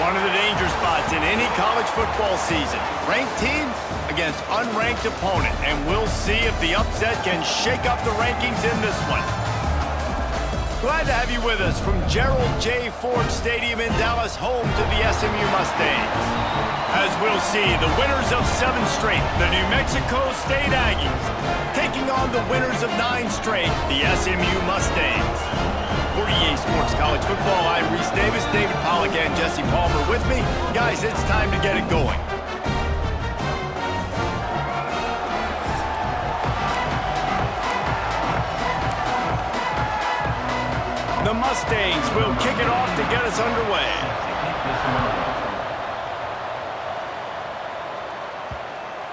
One of the danger spots in any college football season. Ranked team against unranked opponent. And we'll see if the upset can shake up the rankings in this one. Glad to have you with us from Gerald J. Ford Stadium in Dallas, home to the SMU Mustangs. As we'll see, the winners of 7 straight, the New Mexico State Aggies, taking on the winners of 9 straight, the SMU Mustangs. For EA Sports College Football, I'm Reese Davis, David Pollack, and Jesse Palmer with me. Guys, it's time to get it going. The Mustangs will kick it off to get us underway.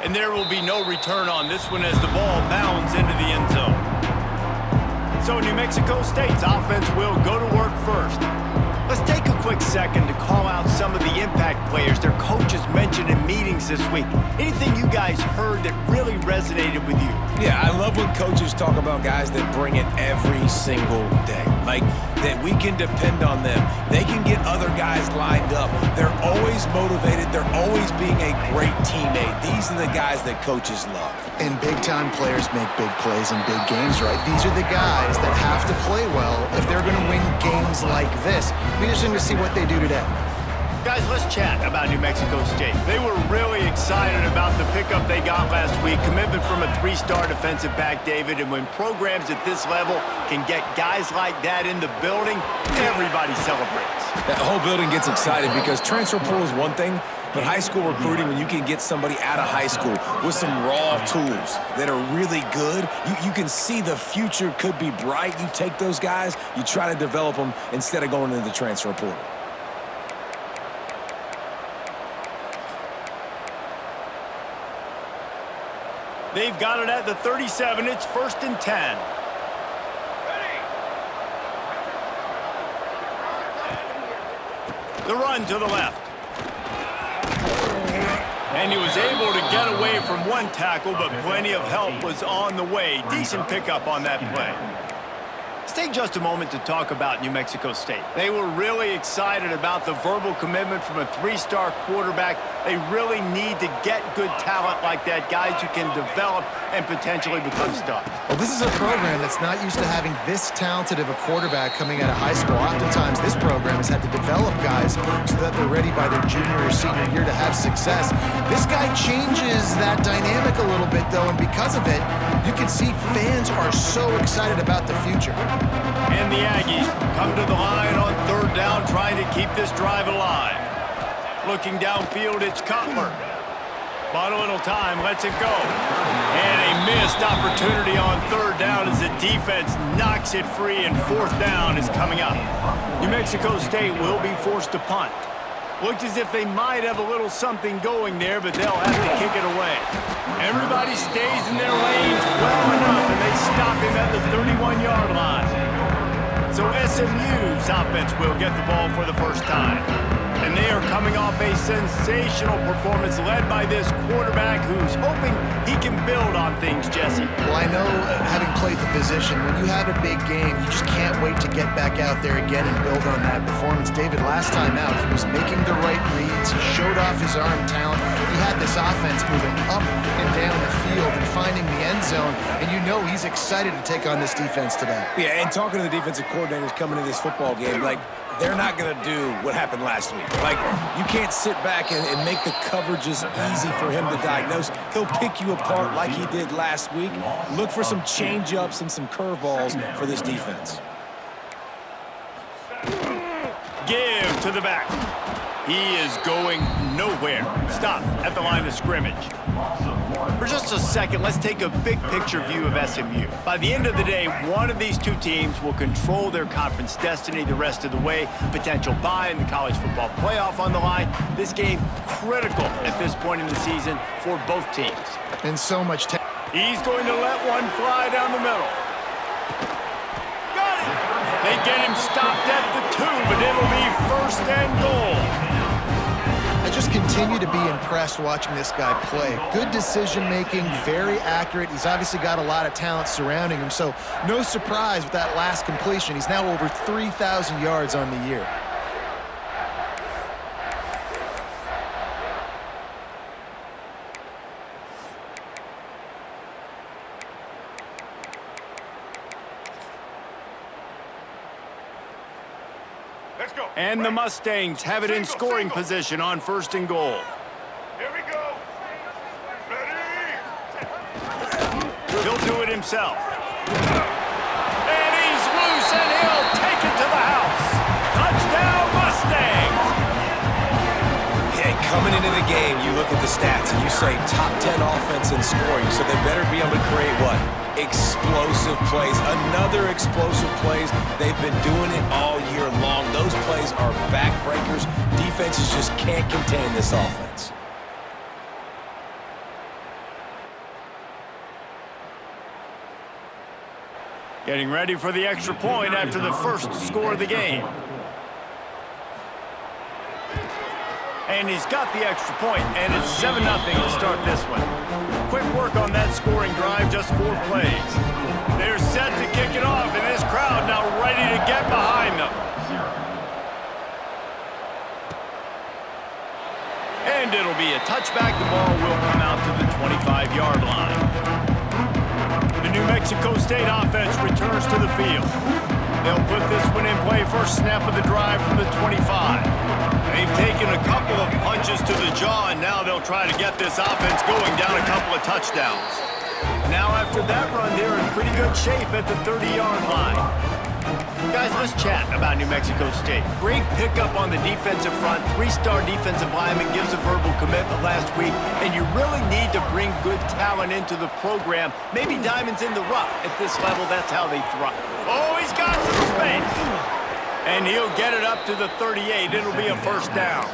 And there will be no return on this one as the ball bounds into the end zone. So New Mexico State's offense will go to work first. Let's take a quick second to call out some of the impact players their coaches mentioned in meetings this week. Anything you guys heard that really resonated with you? Yeah, I love when coaches talk about guys that bring it every single day. Like, that we can depend on them. They can get other guys lined up. They're always motivated. They're always being a great teammate. These are the guys that coaches love. And big-time players make big plays in big games, right? These are the guys that have to play well if they're going to win games like this. Be interesting to see what they do today. Guys, let's chat about New Mexico State. They were really excited about the pickup they got last week. Commitment from a 3-star defensive back, David. And when programs at this level can get guys like that in the building, everybody celebrates. The whole building gets excited because transfer portal is one thing, but high school recruiting, when you can get somebody out of high school with some raw tools that are really good, you can see the future could be bright. You take those guys, you try to develop them instead of going into the transfer portal. They've got it at the 37. It's 1st and 10. The run to the left. And he was able to get away from one tackle, but plenty of help was on the way. Decent pickup on that play. Let's take just a moment to talk about New Mexico State. They were really excited about the verbal commitment from a 3-star quarterback. They really need to get good talent like that, guys who can develop and potentially become stars. Well, this is a program that's not used to having this talented of a quarterback coming out of high school. Oftentimes, this program has had to develop guys so that they're ready by their junior or senior year to have success. This guy changes that dynamic a little bit, though, and because of it, you can see fans are so excited about the future. And the Aggies come to the line on 3rd down, trying to keep this drive alive. Looking downfield, it's Cutler. Bought a little time, lets it go. And a missed opportunity on 3rd down as the defense knocks it free, and 4th down is coming up. New Mexico State will be forced to punt. Looks as if they might have a little something going there, but they'll have to kick it away. Everybody stays in their lanes well enough, and they stop him at the 31-yard line. So SMU's offense will get the ball for the first time. And they are coming off a sensational performance led by this quarterback who's hoping he can build on things, Jesse. Well, I know, having played the position, when you have a big game, you just can't wait to get back out there again and build on that performance. David, last time out, he was making the right reads. He showed off his arm talent. He had this offense moving up and down the field and finding the end zone. And you know he's excited to take on this defense today. Yeah, and talking to the defensive coordinators coming into this football game, like, they're not going to do what happened last week. Like, you can't sit back and make the coverages easy for him to diagnose. He'll pick you apart like he did last week. Look for some change-ups and some curveballs for this defense. Give to the back. He is going nowhere. Stop at the line of scrimmage. For just a second, let's take a big picture view of SMU. By the end of the day, one of these 2 teams will control their conference destiny the rest of the way. Potential bye in the college football playoff on the line. This game critical at this point in the season for both teams. And so much He's going to let one fly down the middle. Got it! They get him stopped at the 2, but it'll be 1st and goal. I just continue to be impressed watching this guy play. Good decision-making, very accurate. He's obviously got a lot of talent surrounding him, so no surprise with that last completion. He's now over 3,000 yards on the year. And the Mustangs have it in scoring position on 1st and goal. Here we go. Ready? He'll do it himself. And he's loose, and he'll take it to the house. Touchdown, Mustangs! Yeah, coming into the game, you look at the stats and you say top 10 offense in scoring, so they better be able to create what? Explosive plays. Another explosive plays. They've been doing it all year long. Those plays are backbreakers. Defenses just can't contain this offense. Getting ready for the extra point after the first score of the game. And he's got the extra point, and it's 7-0 to start this one. Quick work on that scoring drive, just 4 plays. They're set to kick it off, and this crowd now ready to get behind them. And it'll be a touchback. The ball will come out to the 25-yard line. The New Mexico State offense returns to the field. They'll put this one in play first snap of the drive from the 25. They've taken a couple of punches to the jaw, and now they'll try to get this offense going down a couple of touchdowns. Now after that run, they're in pretty good shape at the 30-yard line. Guys, let's chat about New Mexico State. Great pickup on the defensive front. 3-star defensive lineman gives a verbal commitment last week, and you really need to bring good talent into the program. Maybe diamonds in the rough. At this level, that's how they thrive. Oh, he's got some space. And he'll get it up to the 38. It'll be a first down.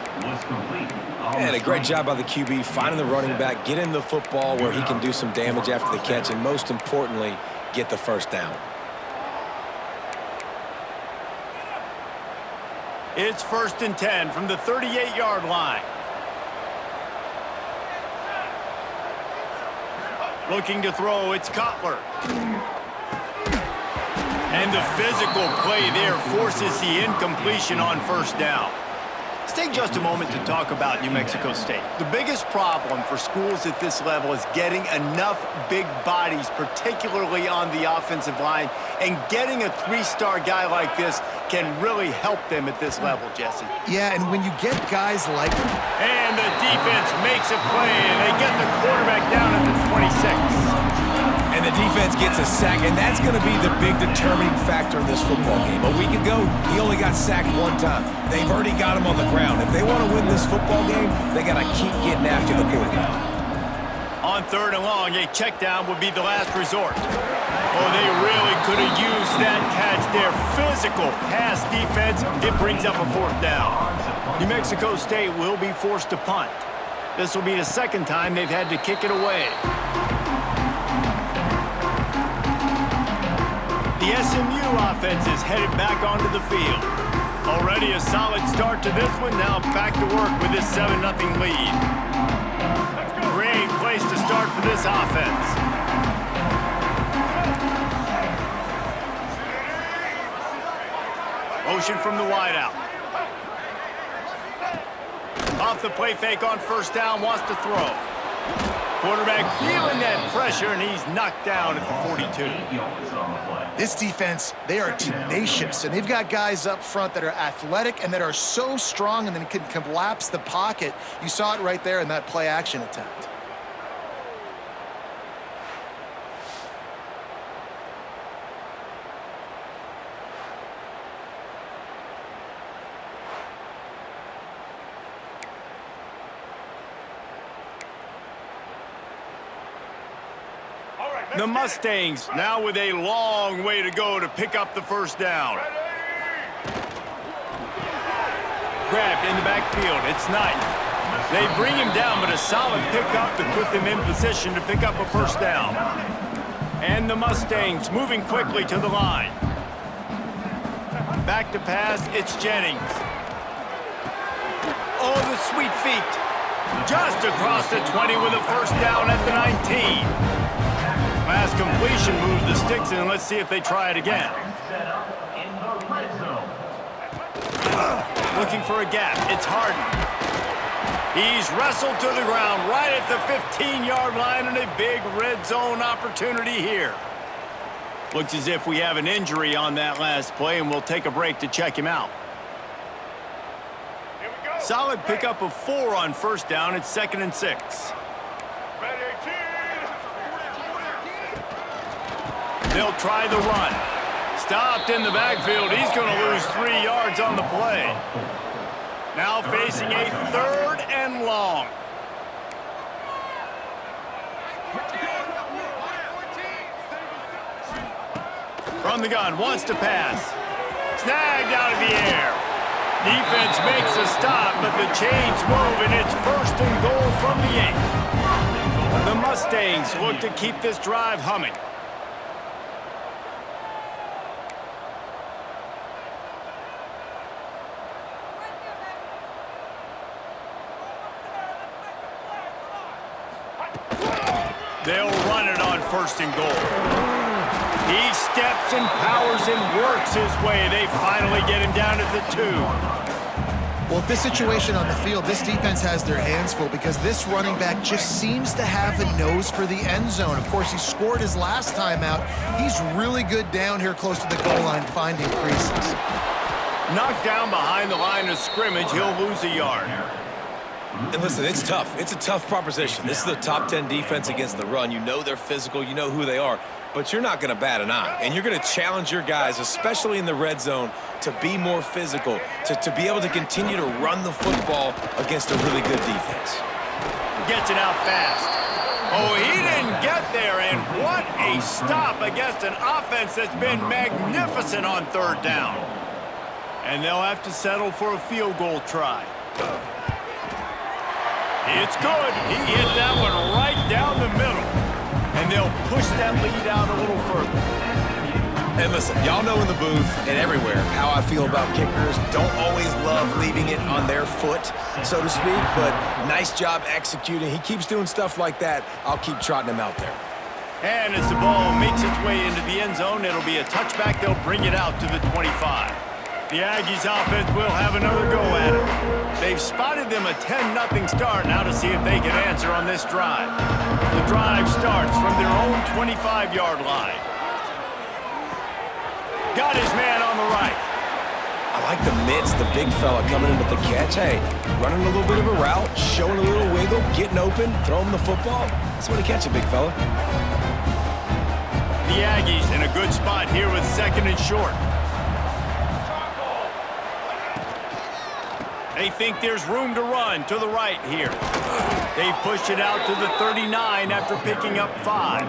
And a great job by the QB finding the running back, getting the football where he can do some damage after the catch, and most importantly, get the first down. It's 1st and 10 from the 38-yard line. Looking to throw, it's Cutler. And the physical play there forces the incompletion on 1st down. Let's take just a moment to talk about New Mexico State. The biggest problem for schools at this level is getting enough big bodies, particularly on the offensive line, and getting a 3-star guy like this can really help them at this level, Jesse. Yeah, and when you get guys like... And the defense makes a play, and they get the quarterback down at the 26. And the defense gets a sack, and that's going to be the big determining factor in this football game. A week ago, he only got sacked 1 time. They've already got him on the ground. If they want to win this football game, they got to keep getting after the quarterback. On 3rd and long, a check down would be the last resort. Oh, they really could have used that catch there. Physical pass defense. It brings up a 4th down. New Mexico State will be forced to punt. This will be the 2nd time they've had to kick it away. The SMU offense is headed back onto the field. Already a solid start to this one. Now back to work with this 7-0 lead. Great place to start for this offense. Motion from the wideout. Off the play fake on 1st down, wants to throw. Quarterback feeling that pressure, and he's knocked down at the 42. This defense, they are tenacious, and they've got guys up front that are athletic and that are so strong and then can collapse the pocket. You saw it right there in that play-action attempt. The Mustangs now with a long way to go to pick up the 1st down. Grabbed in the backfield. It's Knight. They bring him down, but a solid pickup to put them in position to pick up a 1st down. And the Mustangs moving quickly to the line. Back to pass. It's Jennings. Oh, the sweet feet. Just across the 20 with a 1st down at the 19. Last completion moved the sticks in. Let's see if they try it again. Looking for a gap. It's Harden. He's wrestled to the ground right at the 15-yard line, and a big red zone opportunity here. Looks as if we have an injury on that last play, and we'll take a break to check him out. Solid pickup of 4 on first down. It's 2nd and 6. They'll try the run. Stopped in the backfield. He's going to lose 3 yards on the play. Now facing a 3rd and long. From the gun, wants to pass. Snagged out of the air. Defense makes a stop, but the chains move, and it's 1st and goal from the 8. The Mustangs look to keep this drive humming. They'll run it on 1st and goal. He steps and powers and works his way. They finally get him down at the 2. Well, at this situation on the field, this defense has their hands full because this running back just seems to have a nose for the end zone. Of course, he scored his last time out. He's really good down here close to the goal line, finding creases. Knocked down behind the line of scrimmage, he'll lose a yard. And listen, it's tough. It's a tough proposition. This is the top 10 defense against the run. You know they're physical. You know who they are. But you're not going to bat an eye. And you're going to challenge your guys, especially in the red zone, to be more physical, to be able to continue to run the football against a really good defense. Gets it out fast. Oh, he didn't get there, and what a stop against an offense that's been magnificent on 3rd down. And they'll have to settle for a field goal try. It's good. He hit that one right down the middle. And they'll push that lead out a little further. And listen, y'all know in the booth and everywhere how I feel about kickers. Don't always love leaving it on their foot, so to speak, but nice job executing. He keeps doing stuff like that. I'll keep trotting him out there. And as the ball makes its way into the end zone, it'll be a touchback. They'll bring it out to the 25. The Aggies offense will have another go at it. They've spotted them a 10-0 start. Now to see if they can answer on this drive. The drive starts from their own 25-yard line. Got his man on the right. I like the mitts, the big fella coming in with the catch. Hey, running a little bit of a route, showing a little wiggle, getting open, throwing the football. That's what he catch it, big fella. The Aggies in a good spot here with 2nd and short. They think there's room to run to the right here. They've pushed it out to the 39 after picking up 5.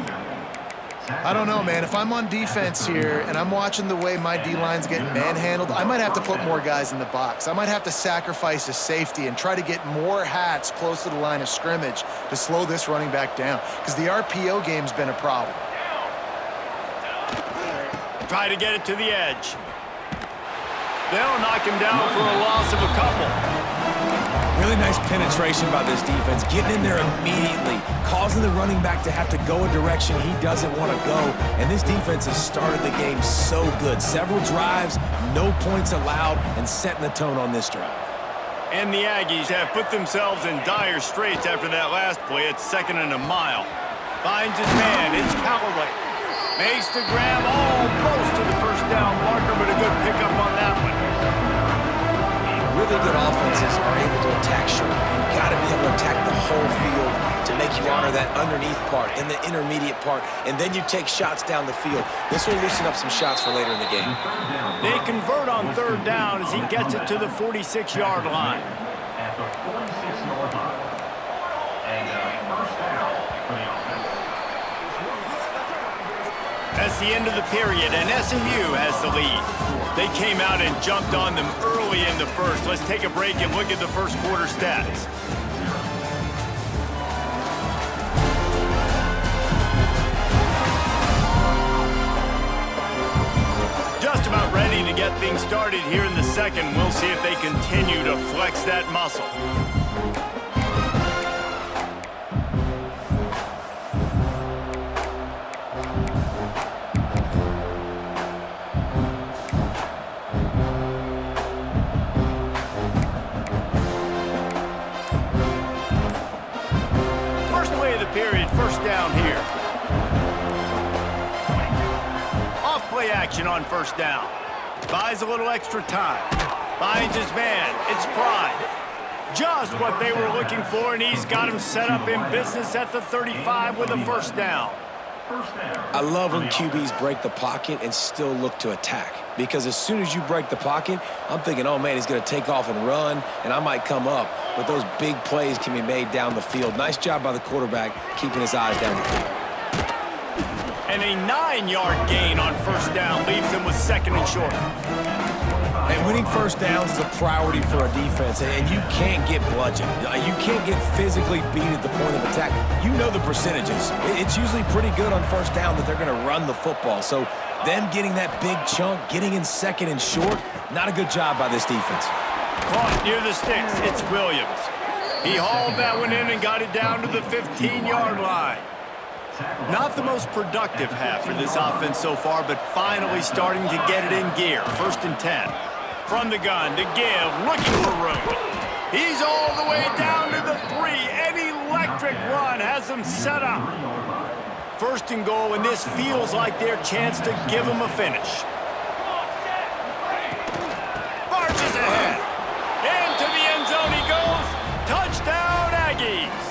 I don't know, man. If I'm on defense here and I'm watching the way my D-line's getting manhandled, I might have to put more guys in the box. I might have to sacrifice a safety and try to get more hats close to the line of scrimmage to slow this running back down because the RPO game's been a problem. Try to get it to the edge. They'll knock him down for a loss of a couple. Really nice penetration by this defense, getting in there immediately, causing the running back to have to go a direction he doesn't want to go. And this defense has started the game so good. Several drives, no points allowed, and setting the tone on this drive. And the Aggies have put themselves in dire straits after that last play. It's 2nd and a mile. Finds his man. It's Callaway. Makes the grab almost to the 1st down marker, but a good pickup on that one. Really good offenses are able to attack short. You've got to be able to attack the whole field to make you honor that underneath part and the intermediate part, and then you take shots down the field. This will loosen up some shots for later in the game. They convert on 3rd down as he gets it to the 46-yard line. That's the end of the period, and SMU has the lead. They came out and jumped on them early in the first. Let's take a break and look at the first quarter stats. Just about ready to get things started here in the second. We'll see if they continue to flex that muscle. Period, 1st down here. Off play action on 1st down. Buys a little extra time. Finds his man. It's Pride. Just what they were looking for, and he's got him set up in business at the 35 with a first down. I love when QBs break the pocket and still look to attack. Because as soon as you break the pocket, I'm thinking, oh, man, he's going to take off and run, and I might come up. But those big plays can be made down the field. Nice job by the quarterback keeping his eyes down the field. And a 9-yard gain on first down leaves him with second and short. And winning first downs is a priority for a defense, and you can't get bludgeoned. You can't get physically beat at the point of attack. You know the percentages. It's usually pretty good on first down that they're going to run the football. So them getting that big chunk, getting in second and short, not a good job by this defense. Caught near the sticks. It's Williams. He hauled that one in and got it down to the 15-yard line. Not the most productive half for this offense so far, but finally starting to get it in gear. First and 10. From the gun to give, looking for room. He's all the way down to the 3. An electric run has him set up. First and goal, and this feels like their chance to give him a finish. Marches ahead. Into the end zone he goes. Touchdown, Aggies.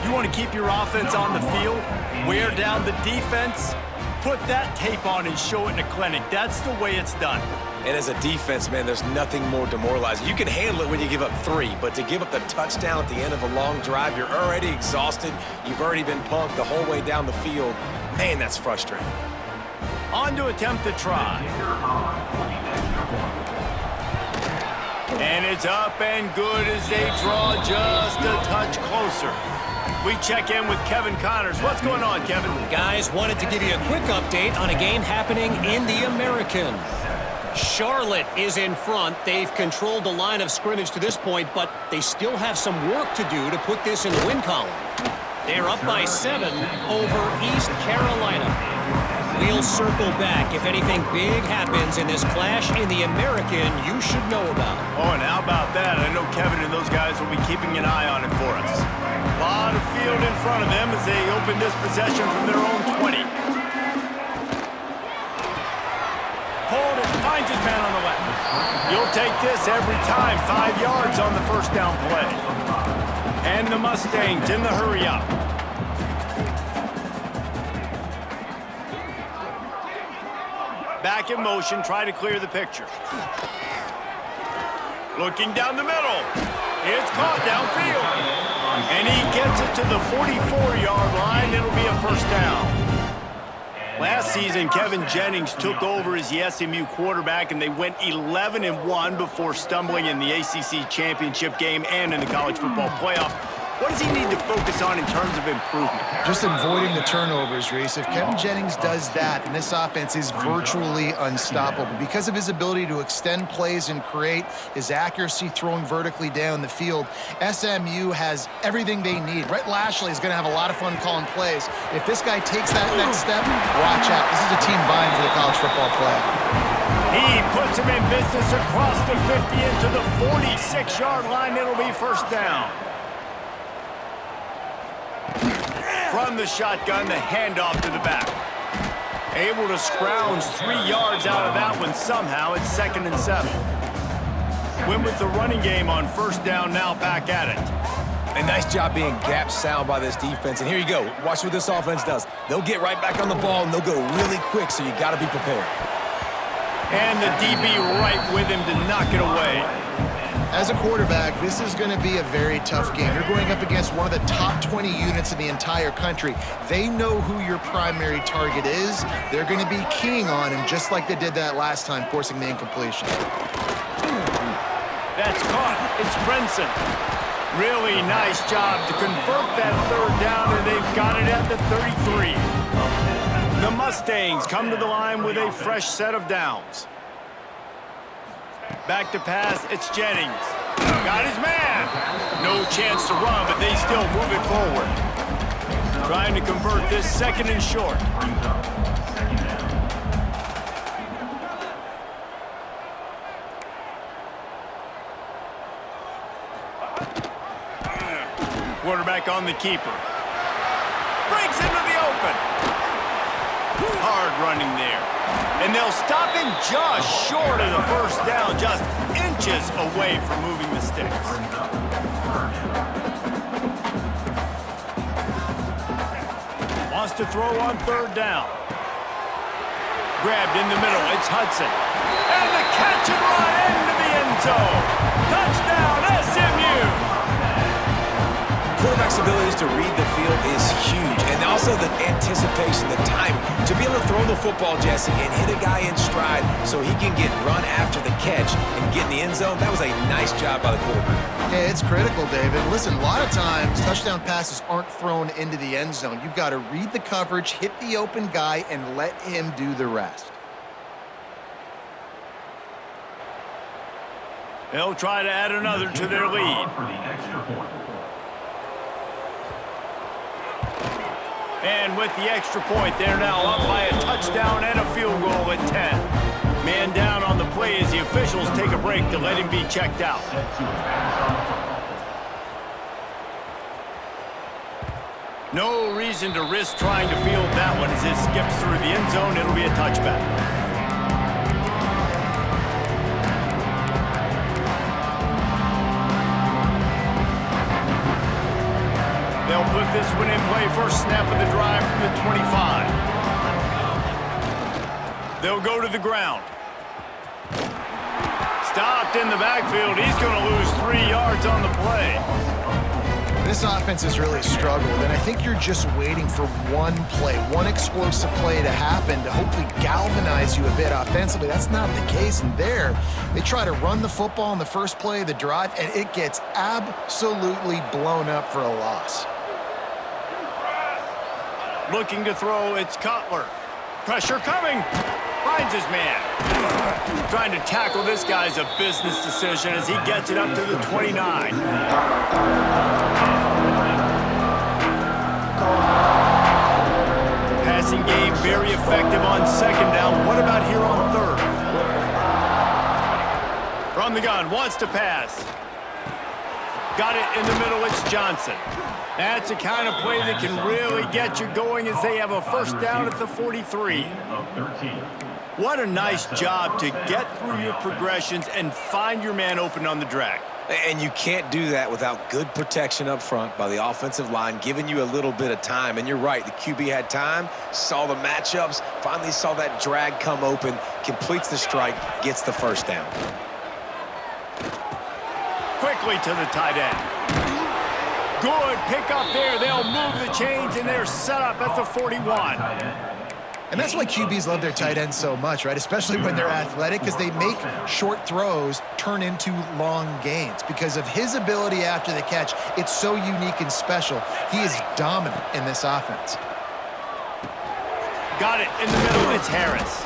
You want to keep your offense on the field, wear down the defense, put that tape on and show it in a clinic. That's the way it's done. And as a defense, man, there's nothing more demoralizing. You can handle it when you give up 3, but to give up the touchdown at the end of a long drive, you're already exhausted. You've already been punked the whole way down the field. Man, that's frustrating. On to attempt the try. And it's up and good as they draw just a touch closer. We check in with Kevin Connors. What's going on, Kevin? Guys, wanted to give you a quick update on a game happening in the American. Charlotte is in front. They've controlled the line of scrimmage to this point, but they still have some work to do to put this in the win column. They're up by 7 over East Carolina. We'll circle back. If anything big happens in this clash in the American, you should know about. Oh, and how about that? I know Kevin and those guys will be keeping an eye on it for us. A lot of field in front of them as they open this possession from their own 20. Hold it, finds his man on the left. You'll take this every time. 5 yards on the first down play. And the Mustangs in the hurry up. Back in motion, try to clear the picture. Looking down the middle. It's caught downfield. And he gets it to the 44-yard line. It'll be a first down. Last season, Kevin Jennings took over as the SMU quarterback, and they went 11-1 before stumbling in the ACC championship game and in the college football playoff. What does he need to focus on in terms of improvement? Just avoiding the turnovers, Reese. If Kevin Jennings does that, and this offense is virtually unstoppable because of his ability to extend plays and create, his accuracy throwing vertically down the field, SMU has everything they need. Brett Lashley is going to have a lot of fun calling plays. If this guy takes that next step, watch out. This is a team vying for the college football playoff. He puts him in business across the 50 into the 46-yard line. It'll be first down. From the shotgun, the handoff to the back. Able to scrounge 3 yards out of that one somehow. It's 2nd and 7. Win with the running game on first down, now back at it. A nice job being gap sound by this defense. And here you go. Watch what this offense does. They'll get right back on the ball, and they'll go really quick, so you got to be prepared. And the DB right with him to knock it away. As a quarterback, this is going to be a very tough game. You're going up against one of the top 20 units in the entire country. They know who your primary target is. They're going to be keying on him just like they did that last time, forcing the incompletion. That's caught. It's Brenson. Really nice job to convert that third down, and they've got it at the 33. The Mustangs come to the line with a fresh set of downs. Back to pass, it's Jennings. Got his man. No chance to run, but they still move it forward. Trying to convert this 2nd and short. Quarterback on the keeper. Breaks into the open. Hard running there. And they'll stop him just short of the first down, just inches away from moving the sticks. Wants to throw on third down. Grabbed in the middle, it's Hudson. And the catch and run into the end zone. Touchdown, SMU! Quarterback's abilities to read the field is huge, and also the anticipation, the timing. To be able to throw the football, Jesse, and hit a guy in stride so he can get run after the catch and get in the end zone, that was a nice job by the quarterback. Yeah, it's critical, David. Listen, a lot of times, touchdown passes aren't thrown into the end zone. You've got to read the coverage, hit the open guy, and let him do the rest. They'll try to add another to their lead. And with the extra point, they're now up by a touchdown and a field goal at 10. Man down on the play as the officials take a break to let him be checked out. No reason to risk trying to field that one as it skips through the end zone. It'll be a touchback. They'll put this one in play. First snap of the drive from the 25. They'll go to the ground. Stopped in the backfield. He's going to lose 3 yards on the play. This offense has really struggled, and I think you're just waiting for one play, one explosive play to happen to hopefully galvanize you a bit offensively. That's not the case, and there, they try to run the football on the first play of the drive, and it gets absolutely blown up for a loss. Looking to throw, it's Cutler. Pressure coming. Finds his man. Trying to tackle this guy's a business decision as he gets it up to the 29. Passing game very effective on second down. What about here on third? From the gun, wants to pass. Got it in the middle, it's Johnson. That's the kind of play that can really get you going as they have a first down at the 43. What a nice job to get through your progressions and find your man open on the drag. And you can't do that without good protection up front by the offensive line, giving you a little bit of time. And you're right, the QB had time, saw the matchups, finally saw that drag come open, completes the strike, gets the first down. Quickly to the tight end. Good pick up there. They'll move the chains, and they're set up at the 41. And that's why QBs love their tight ends so much, right? Especially when they're athletic, because they make short throws turn into long gains. Because of his ability after the catch, it's so unique and special. He is dominant in this offense. Got it in the middle. It's Harris.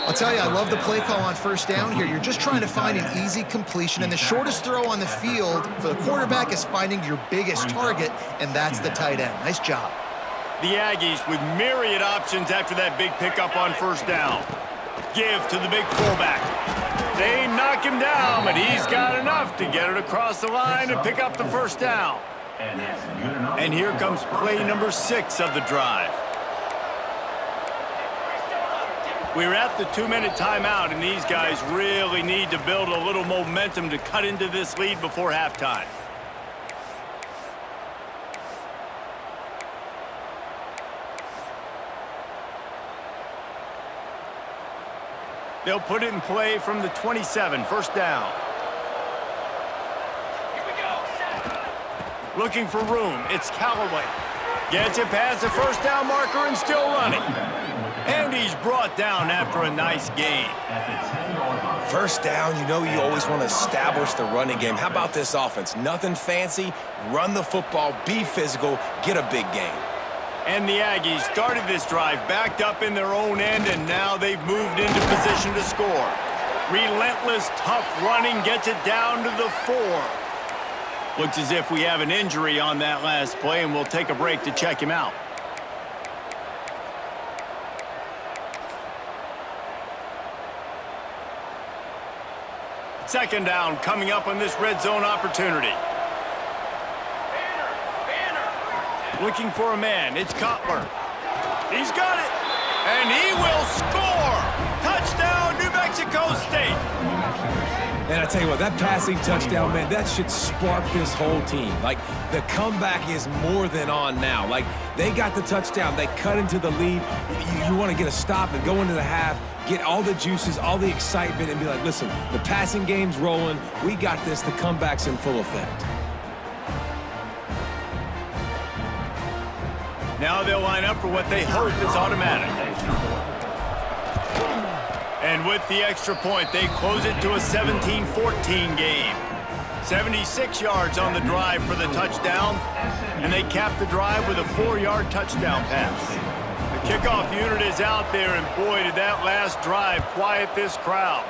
I'll tell you, I love the play call on first down here. You're just trying to find an easy completion, and the shortest throw on the field for the quarterback is finding your biggest target, and that's the tight end. Nice job. The Aggies with myriad options after that big pickup on first down. Give to the big fullback. They knock him down, but he's got enough to get it across the line and pick up the first down. And here comes play number 6 of the drive. We're at the 2-minute timeout, and these guys really need to build a little momentum to cut into this lead before halftime. They'll put it in play from the 27, first down. Looking for room, it's Callaway. Gets it past the first down marker and still running. And he's brought down after a nice gain. First down, you know you always want to establish the running game. How about this offense? Nothing fancy, run the football, be physical, get a big gain. And the Aggies started this drive backed up in their own end, and now they've moved into position to score. Relentless, tough running gets it down to the 4. Looks as if we have an injury on that last play, and we'll take a break to check him out. Second down coming up on this red zone opportunity. Looking for a man, it's Cutler. He's got it, And he will score! Touchdown, New Mexico State! And I tell you what, that passing touchdown, man, that should spark this whole team. Like, the comeback is more than on now. Like, they got the touchdown. They cut into the lead. You want to get a stop and go into the half, get all the juices, all the excitement, and be like, listen, the passing game's rolling. We got this. The comeback's in full effect. Now they'll line up for what they hope is automatic. And with the extra point, they close it to a 17-14 game. 76 yards on the drive for the touchdown, and they cap the drive with a 4-yard touchdown pass. The kickoff unit is out there, and boy, did that last drive quiet this crowd.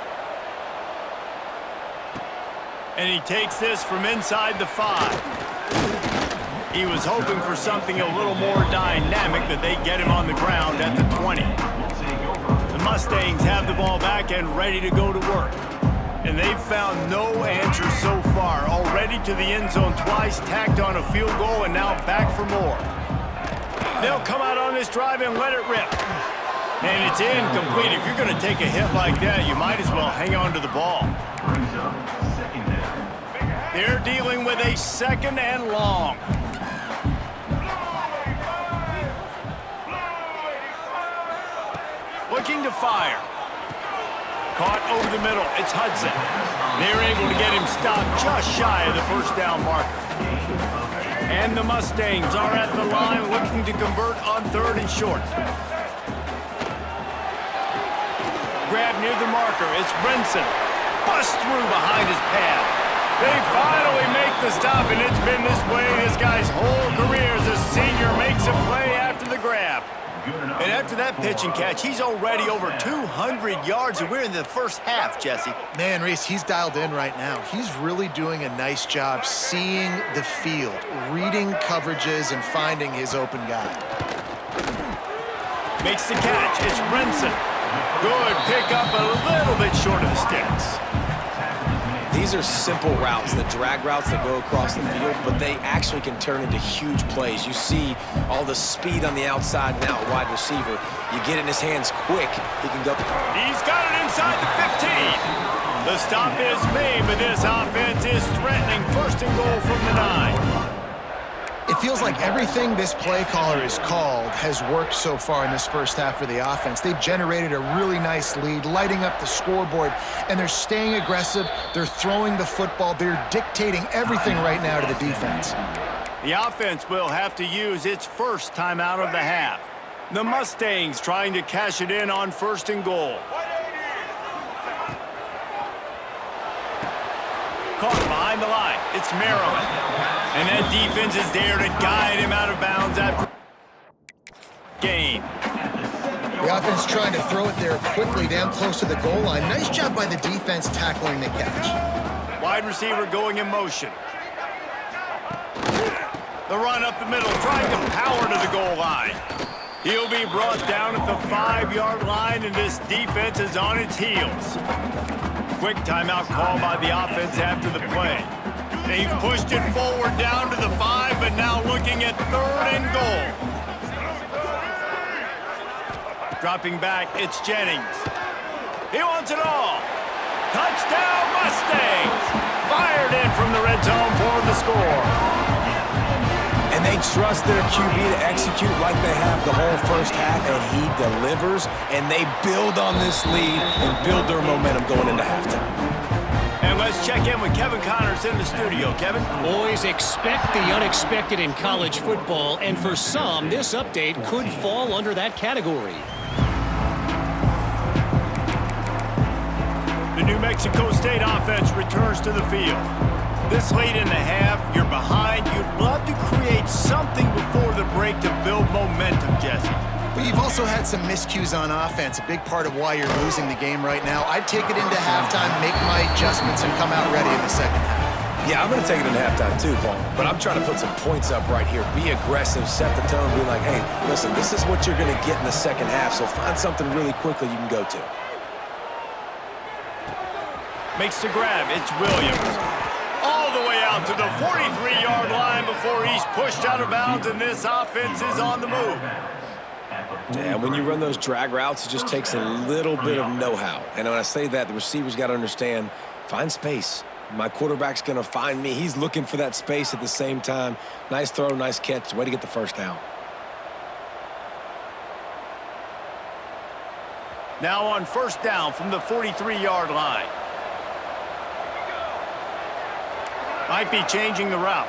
And he takes this from inside the 5. He was hoping for something a little more dynamic, that they get him on the ground at the 20. The Mustangs have the ball back and ready to go to work. And they've found no answer so far. Already to the end zone twice, tacked on a field goal, and now back for more. They'll come out on this drive and let it rip. And it's incomplete. If you're going to take a hit like that, you might as well hang on to the ball. They're dealing with a 2nd and long. Looking to fire. Caught over the middle. It's Hudson. They're able to get him stopped just shy of the first down marker. And the Mustangs are at the line looking to convert on 3rd and short. Grab near the marker. It's Brinson. Bust through behind his pad. They finally make the stop, and it's been this way this guy's whole career as a senior makes a play after the grab. And after that pitch and catch, he's already over 200 yards, and we're in the first half, Jesse. Man, Reese, he's dialed in right now. He's really doing a nice job seeing the field, reading coverages, and finding his open guy. Makes the catch. It's Brinson. Good pickup, a little bit short of the sticks. These are simple routes, the drag routes that go across the field, but they actually can turn into huge plays. You see all the speed on the outside and out wide receiver. You get it in his hands quick, he can go. He's got it inside the 15. The stop is made, but this offense is threatening 1st and goal from the 9. It feels like everything this play caller has called has worked so far in this first half for the offense. They've generated a really nice lead, lighting up the scoreboard, and they're staying aggressive. They're throwing the football. They're dictating everything right now to the defense. The offense will have to use its first timeout of the half. The Mustangs trying to cash it in on 1st and goal. Caught behind the line. It's Maryland. And that defense is there to guide him out of bounds after gain. The offense trying to throw it there quickly down close to the goal line. Nice job by the defense tackling the catch. Wide receiver going in motion. The run up the middle, trying to power to the goal line. He'll be brought down at the 5-yard line, and this defense is on its heels. Quick timeout call by the offense after the play. They've pushed it forward down to the 5, but now looking at 3rd and goal. Dropping back, it's Jennings. He wants it all. Touchdown, Mustangs! Fired in from the red zone for the score. And they trust their QB to execute like they have the whole first half, and he delivers, and they build on this lead and build their momentum going into halftime. And let's check in with Kevin Connors in the studio. Kevin? Boys, expect the unexpected in college football, and for some, this update could fall under that category. The New Mexico State offense returns to the field. This late in the half, you're behind. You'd love to create something before the break to build momentum, Jesse. But you've also had some miscues on offense, a big part of why you're losing the game right now. I'd take it into halftime, make my adjustments, and come out ready in the second half. Yeah, I'm going to take it into halftime too, Paul. But I'm trying to put some points up right here. Be aggressive, set the tone, be like, hey, listen, this is what you're going to get in the second half, so find something really quickly you can go to. Makes the grab. It's Williams. All the way out to the 43-yard line before he's pushed out of bounds, and this offense is on the move. Yeah, when you run those drag routes, it just takes a little bit of know-how. And when I say that, the receiver's got to understand, find space. My quarterback's going to find me. He's looking for that space at the same time. Nice throw, nice catch. Way to get the first down. Now on first down from the 43-yard line. Might be changing the route.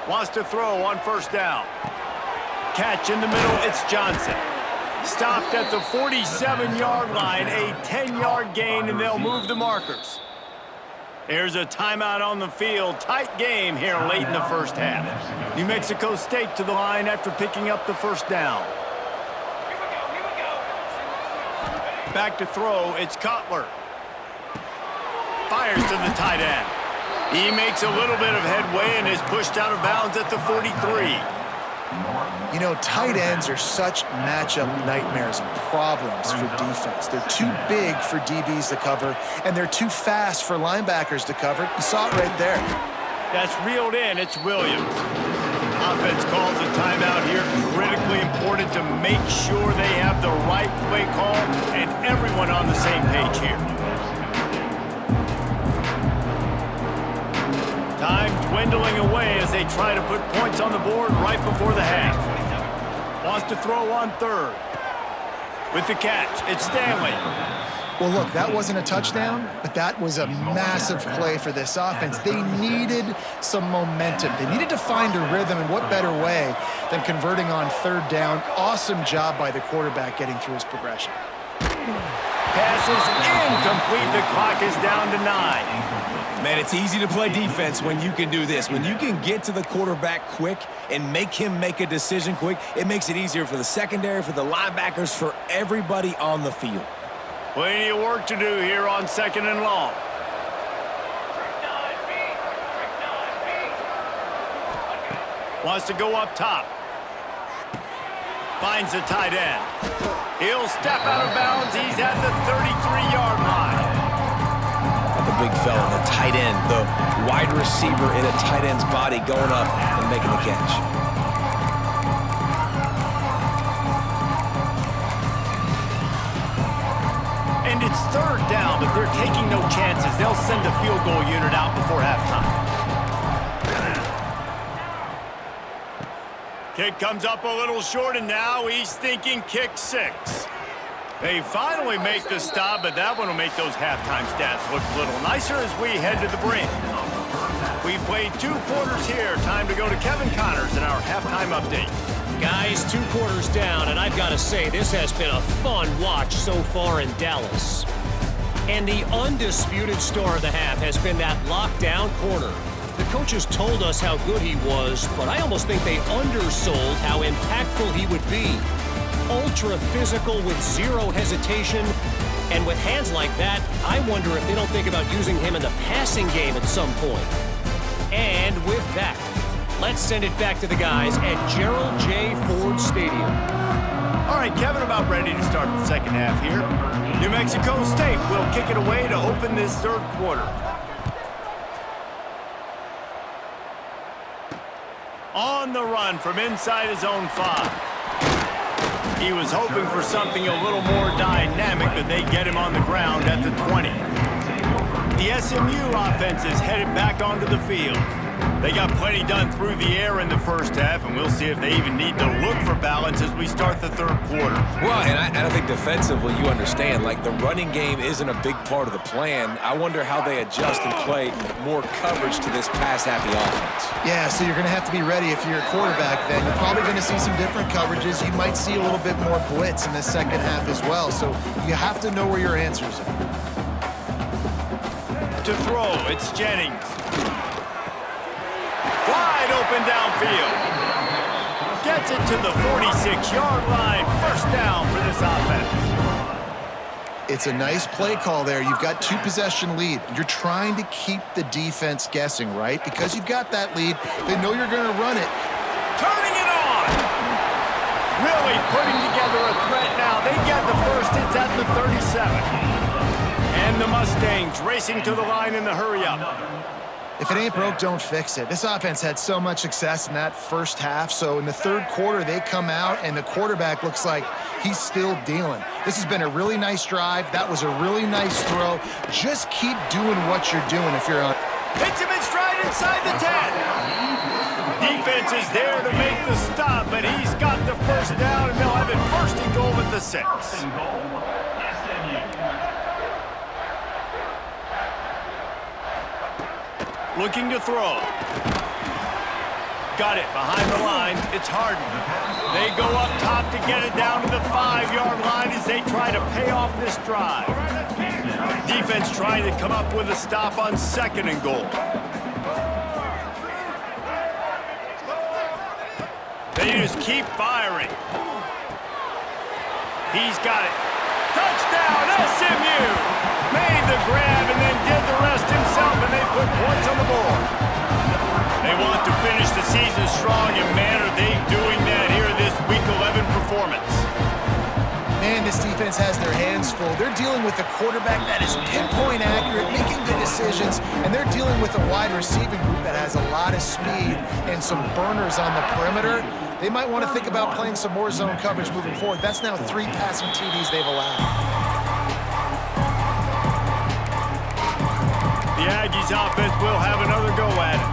Wants to throw on first down. Catch in the middle, it's Johnson. Stopped at the 47-yard line, a 10-yard gain, and they'll move the markers. There's a timeout on the field. Tight game here late in the first half. New Mexico State to the line after picking up the first down. Back to throw, it's Cutler. Fires to the tight end. He makes a little bit of headway and is pushed out of bounds at the 43. You know, tight ends are such matchup nightmares and problems for defense. They're too big for DBs to cover, and they're too fast for linebackers to cover. You saw it right there. That's reeled in. It's Williams. Offense calls a timeout here. Critically important to make sure they have the right play call and everyone on the same page here. Time dwindling away as they try to put points on the board right before the half. Wants to throw on third. With the catch, it's Stanley. Well, look, that wasn't a touchdown, but that was a massive play for this offense. They needed some momentum. They needed to find a rhythm, and what better way than converting on third down. Awesome job by the quarterback getting through his progression. Pass is incomplete. The clock is down to 9. Man, it's easy to play defense when you can do this. When you can get to the quarterback quick and make him make a decision quick, it makes it easier for the secondary, for the linebackers, for everybody on the field. Plenty of work to do here on second and long. Wants to go up top. Finds the tight end. He'll step out of bounds. He's at the 33-yard line. The big fella, the tight end, the wide receiver in a tight end's body going up and making the catch. And it's third down, but they're taking no chances. They'll send a field goal unit out before halftime. Kick comes up a little short, and now he's thinking kick 6. They finally make the stop, but that one will make those halftime stats look a little nicer as we head to the break. We played 2 quarters here. Time to go to Kevin Connors in our halftime update. Guys, 2 quarters down, and I've got to say, this has been a fun watch so far in Dallas. And the undisputed star of the half has been that lockdown corner. The coaches told us how good he was, but I almost think they undersold how impactful he would be. Ultra physical with zero hesitation, and with hands like that, I wonder if they don't think about using him in the passing game at some point. And with that, let's send it back to the guys at Gerald J. Ford Stadium. All right, Kevin, about ready to start the second half here. New Mexico State will kick it away to open this third quarter. On the run from inside his own 5. He was hoping for something a little more dynamic, but they get him on the ground at the 20. The SMU offense is headed back onto the field. They got plenty done through the air in the first half, and we'll see if they even need to look for balance as we start the third quarter. Well, and I think defensively you understand, like the running game isn't a big part of the plan. I wonder how they adjust and play more coverage to this pass-happy offense. Yeah, so you're going to have to be ready if you're a quarterback then. You're probably going to see some different coverages. You might see a little bit more blitz in the second half as well, so you have to know where your answers are. To throw, it's Jennings. Wide open downfield. Gets it to the 46-yard line. First down for this offense. It's a nice play call there. You've got 2-possession lead. You're trying to keep the defense guessing, right? Because you've got that lead, they know you're going to run it. Turning it on. Really putting together a threat now. They get the first. It's at the 37. And the Mustangs racing to the line in the hurry-up. If it ain't broke, don't fix it. This offense had so much success in that first half, so in the third quarter, they come out, and the quarterback looks like he's still dealing. This has been a really nice drive. That was a really nice throw. Just keep doing what you're doing if you're on. Hits him in stride inside the 10. Defense is there to make the stop, but he's got the first down, and they'll have it first and goal at the 6. Looking to throw. Got it behind the line. It's Harden. They go up top to get it down to the 5-yard line as they try to pay off this drive. Defense trying to come up with a stop on 2nd and goal. They just keep firing. He's got it. Touchdown, SMU! Made the grab and then did the rest himself, and they put points on the board. They want to finish the season strong, and man, are they doing that here in this Week 11 performance. Man, this defense has their hands full. They're dealing with a quarterback that is pinpoint accurate, making good decisions, and they're dealing with a wide receiving group that has a lot of speed and some burners on the perimeter. They might want to think about playing some more zone coverage moving forward. That's now 3 passing TDs they've allowed. The Aggies offense will have another go at it.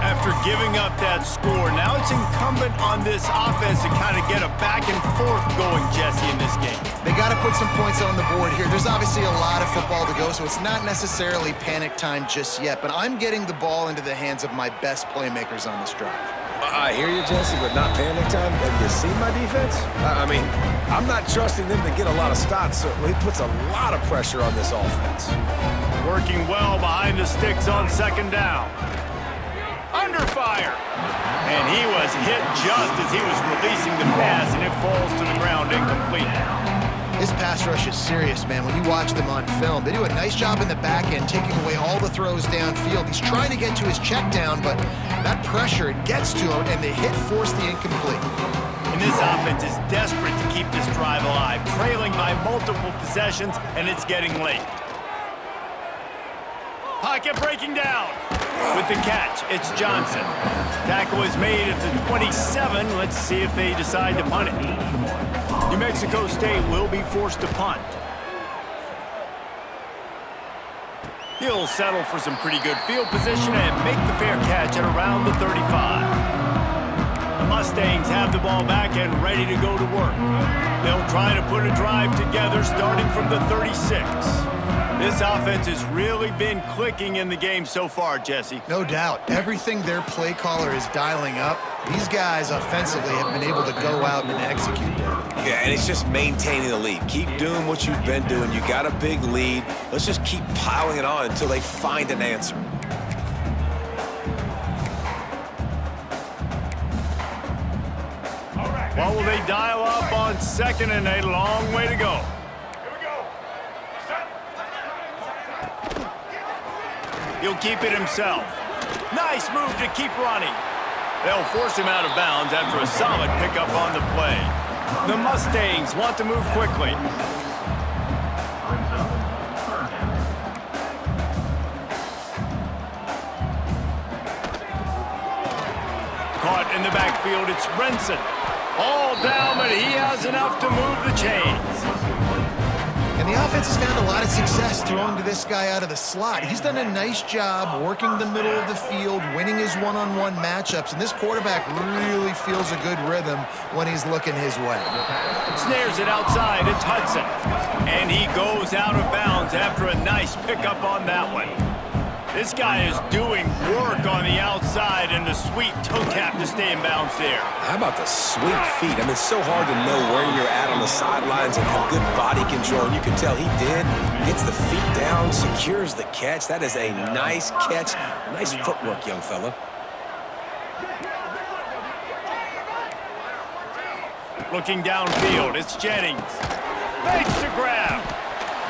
After giving up that score, now it's incumbent on this offense to kind of get a back and forth going, Jesse, in this game. They got to put some points on the board here. There's obviously a lot of football to go, so it's not necessarily panic time just yet, but I'm getting the ball into the hands of my best playmakers on this drive. I hear you, Jesse, but not panic time. Have you seen my defense? I mean, I'm not trusting them to get a lot of stops, so it puts a lot of pressure on this offense. Working well behind the sticks on 2nd down. Under fire. And he was hit just as he was releasing the pass, and it falls to the ground incomplete. This pass rush is serious, man. When you watch them on film, they do a nice job in the back end, taking away all the throws downfield. He's trying to get to his check down, but that pressure, it gets to him, and the hit forced the incomplete. And this offense is desperate to keep this drive alive, trailing by multiple possessions, and it's getting late. Pocket breaking down. With the catch, it's Johnson. Tackle is made at the 27. Let's see if they decide to punt it. New Mexico State will be forced to punt. He'll settle for some pretty good field position and make the fair catch at around the 35. The Mustangs have the ball back and ready to go to work. They'll try to put a drive together starting from the 36. This offense has really been clicking in the game so far, Jesse. No doubt. Everything their play caller is dialing up, these guys offensively have been able to go out and execute that. Yeah, and it's just maintaining the lead. Keep doing what you've been doing. You got a big lead. Let's just keep piling it on until they find an answer. What will they dial up on 2nd and a long way to go? He'll keep it himself. Nice move to keep running. They'll force him out of bounds after a solid pickup on the play. The Mustangs want to move quickly. Caught in the backfield, it's Brinson. All down, but he has enough to move the chains. And the offense has found a lot of success throwing to this guy out of the slot. He's done a nice job working the middle of the field, winning his one-on-one matchups, and this quarterback really feels a good rhythm when he's looking his way. Snares it outside, it's Hudson. And he goes out of bounds after a nice pickup on that one. This guy is doing work on the outside and the sweet toe tap to stay in bounds there. How about the sweet feet? I mean, it's so hard to know where you're at on the sidelines and have good body control. And you can tell he did. Gets the feet down, secures the catch. That is a nice catch. Nice footwork, young fella. Looking downfield, it's Jennings. Makes the grab.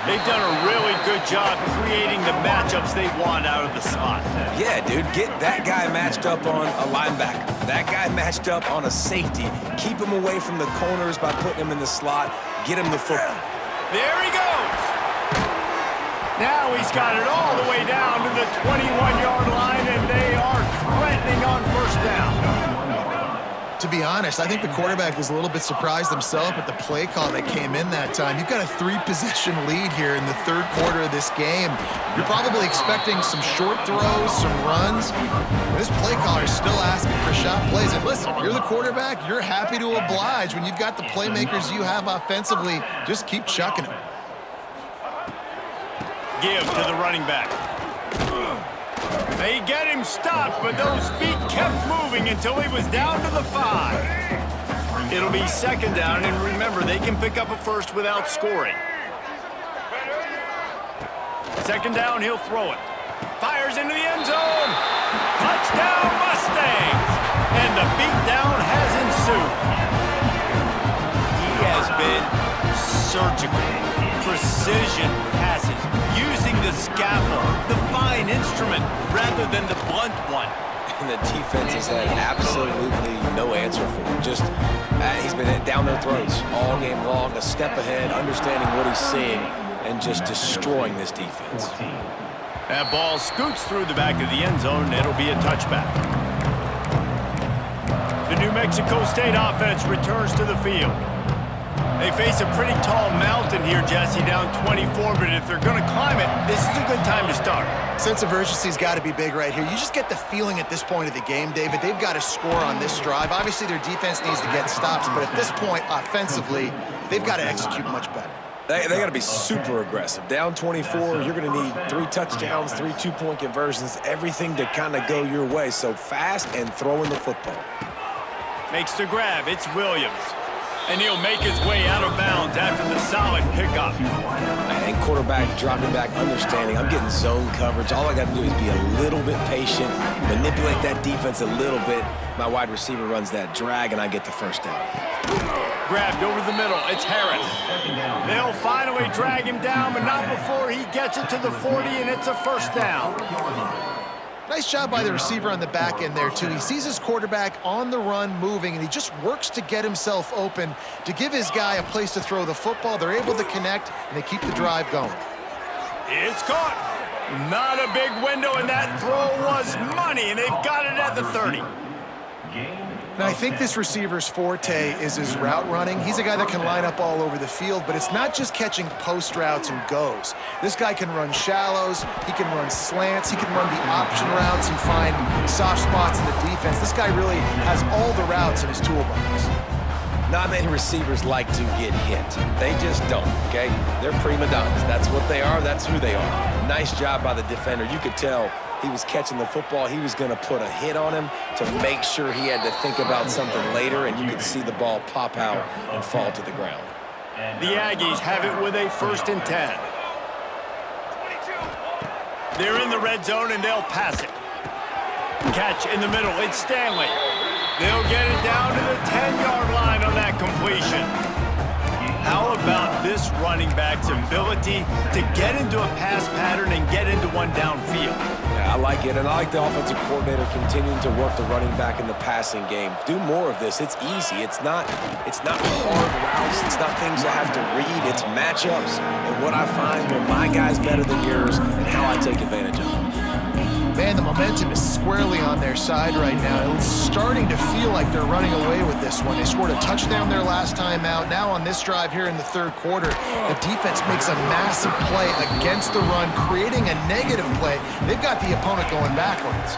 They've done a really good job creating the matchups they want out of the slot. Yeah, dude, get that guy matched up on a linebacker. That guy matched up on a safety. Keep him away from the corners by putting him in the slot. Get him the football. There he goes. Now he's got it all the way down to the 21-yard line, and they are threatening on first down. To be honest, I think the quarterback was a little bit surprised himself at the play call that came in that time. You've got a 3-possession lead here in the third quarter of this game. You're probably expecting some short throws, some runs. This play caller is still asking for shot plays. And listen, you're the quarterback. You're happy to oblige. When you've got the playmakers you have offensively, just keep chucking them. Give to the running back. They get him stopped, but those feet kept moving until he was down to the 5. It'll be second down, and remember, they can pick up a first without scoring. Second down, he'll throw it. Fires into the end zone. Touchdown, Mustangs! And the beatdown has ensued. He has been surgical. Precision passes, using the scalpel, the fine instrument, rather than the blunt one. And the defense has had absolutely no answer for him. Just, he's been down their throats all game long, a step ahead, understanding what he's seeing, and just destroying this defense. That ball scoots through the back of the end zone, and it'll be a touchback. The New Mexico State offense returns to the field. They face a pretty tall mountain here, Jesse, down 24, but if they're going to climb it, this is a good time to start. Sense of urgency's got to be big right here. You just get the feeling at this point of the game, David, they've got to score on this drive. Obviously, their defense needs to get stops, but at this point, offensively, they've got to execute much better. They got to be super aggressive. Down 24, you're going to need 3 touchdowns, 3 two-point conversions, everything to kind of go your way. So fast and throwing the football. Makes the grab. It's Williams. And he'll make his way out of bounds after the solid pickup. And quarterback dropping back, understanding I'm getting zone coverage. All I got to do is be a little bit patient, manipulate that defense a little bit. My wide receiver runs that drag, and I get the first down. Grabbed over the middle. It's Harris. They'll finally drag him down, but not before he gets it to the 40, and it's a first down. Nice job by the receiver on the back end there, too. He sees his quarterback on the run moving, and he just works to get himself open to give his guy a place to throw the football. They're able to connect, and they keep the drive going. It's caught. Not a big window, and that throw was money, and they've got it at the 30. Now, I think this receiver's forte is his route running. He's a guy that can line up all over the field, but it's not just catching post routes and goes. This guy can run shallows, he can run slants, he can run the option routes and find soft spots in the defense. This guy really has all the routes in his toolbox. Not many receivers like to get hit. They just don't, okay? They're prima donnas. That's what they are. That's who they are. Nice job by the defender. You could tell he was catching the football. He was going to put a hit on him to make sure he had to think about something later, and you could see the ball pop out and fall to the ground. The Aggies have it with a 1st and 10. They're in the red zone, and they'll pass it. Catch in the middle. It's Stanley. They'll get it down to the 10-yard line on that completion. How about this running back's ability to get into a pass pattern and get into one downfield? Yeah, I like it, and I like the offensive coordinator continuing to work the running back in the passing game. Do more of this. It's easy. It's not hard routes. It's not things I have to read. It's matchups and what I find when my guy's better than yours and how I take advantage of it. Man, the momentum is squarely on their side right now. It's starting to feel like they're running away with this one. They scored a touchdown their last time out. Now on this drive here in the third quarter, the defense makes a massive play against the run, creating a negative play. They've got the opponent going backwards.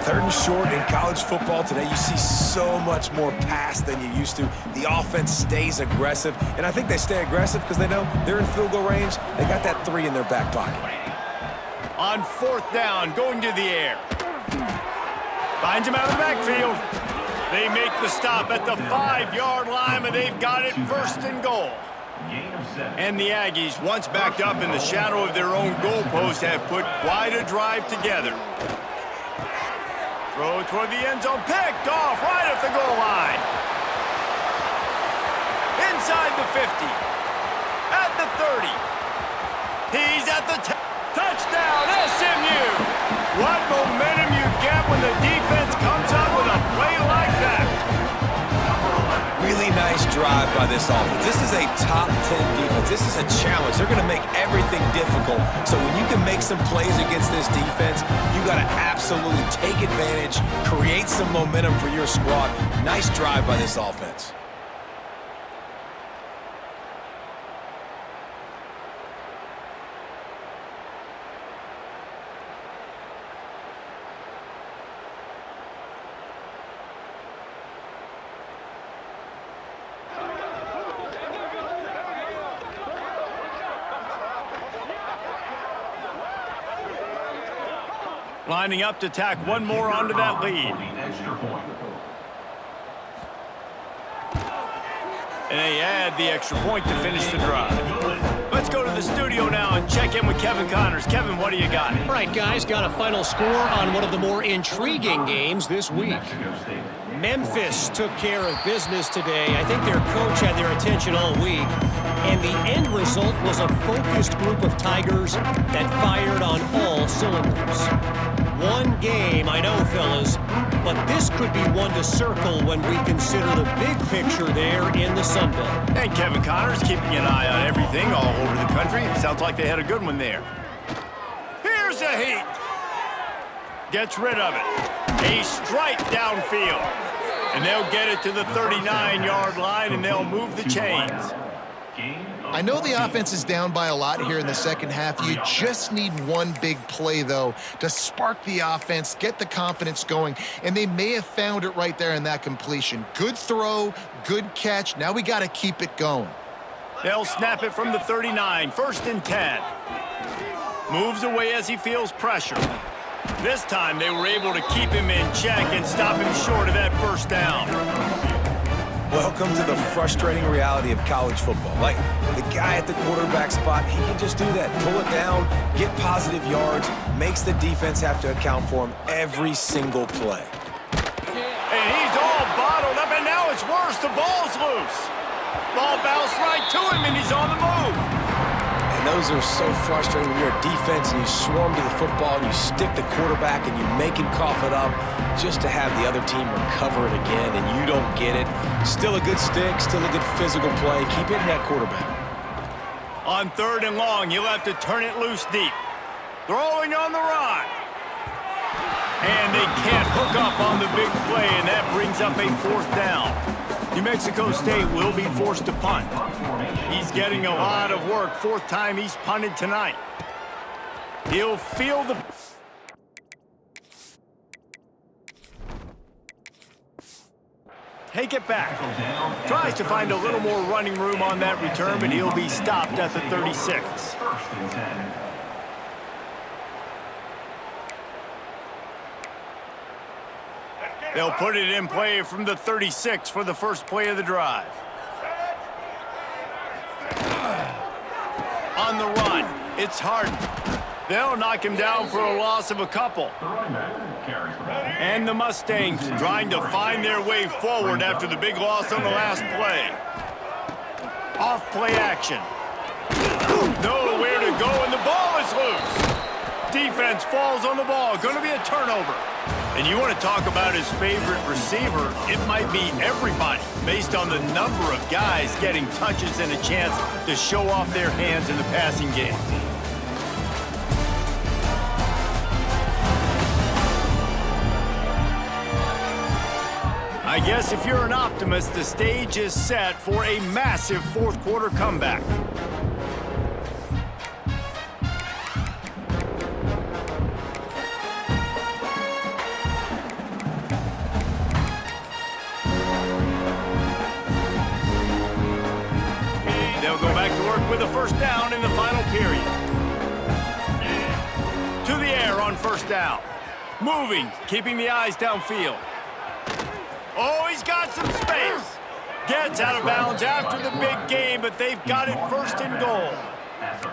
3rd and short in college football today, you see so much more pass than you used to. The offense stays aggressive, and I think they stay aggressive because they know they're in field goal range. They got that 3 in their back pocket. On 4th down, going to the air. Finds him out of the backfield. They make the stop at the 5-yard line, and they've got it 1st and goal. And the Aggies, once backed up in the shadow of their own goalpost, have put quite a drive together. Throw toward the end zone, picked off right at the goal line. Inside the 50. At the 30. He's at the 10. Touchdown, SMU! What momentum you get when the defense comes up with a play like that. Really nice drive by this offense. This is a top 10 defense. This is a challenge. They're going to make everything difficult. So when you can make some plays against this defense, you got to absolutely take advantage, create some momentum for your squad. Nice drive by this offense. Lining up to tack one more onto that lead. And they add the extra point to finish the drive. Let's go to the studio now and check in with Kevin Connors. Kevin, what do you got? All right, guys, got a final score on one of the more intriguing games this week. Memphis took care of business today. I think their coach had their attention all week. And the end result was a focused group of Tigers that fired on all cylinders. One game, I know, fellas, but this could be one to circle when we consider the big picture there in the Sun Belt. And Kevin Connors keeping an eye on everything all over the country. Sounds like they had a good one there. Here's a heat. Gets rid of it. A strike downfield. And they'll get it to the 39-yard line, and they'll move the chains. I know the offense is down by a lot here in the second half. You just need one big play, though, to spark the offense, get the confidence going, and they may have found it right there in that completion. Good throw, good catch. Now we got to keep it going. They'll snap it from the 39, 1st and 10. Moves away as he feels pressure. This time they were able to keep him in check and stop him short of that first down. Welcome to the frustrating reality of college football. Like, the guy at the quarterback spot, he can just do that. Pull it down, get positive yards, makes the defense have to account for him every single play. And he's all bottled up, and now it's worse. The ball's loose. Ball bounced right to him, and he's on the move. And those are so frustrating when you're a defense and you swarm to the football and you stick the quarterback and you make him cough it up just to have the other team recover it again and you don't get it. Still a good stick, still a good physical play. Keep hitting that quarterback. On 3rd and long, you'll have to turn it loose deep. Throwing on the run. And they can't hook up on the big play, and that brings up a 4th down. New Mexico State will be forced to punt. He's getting a lot of work. 4th time he's punted tonight. He'll feel the... Take it back. Tries to find a little more running room on that return, but he'll be stopped at the 36. They'll put it in play from the 36 for the first play of the drive. On the run, it's Harden. They'll knock him down for a loss of a couple. And the Mustangs trying to find their way forward after the big loss on the last play. Off play action. Nowhere to go, and the ball is loose. Defense falls on the ball. Going to be a turnover. And you want to talk about his favorite receiver, it might be everybody, based on the number of guys getting touches and a chance to show off their hands in the passing game. I guess if you're an optimist, the stage is set for a massive 4th quarter comeback. With a 1st down in the final period. To the air on 1st down. Moving, keeping the eyes downfield. Oh, he's got some space. Gets out of bounds after the big game, but they've got it 1st and goal.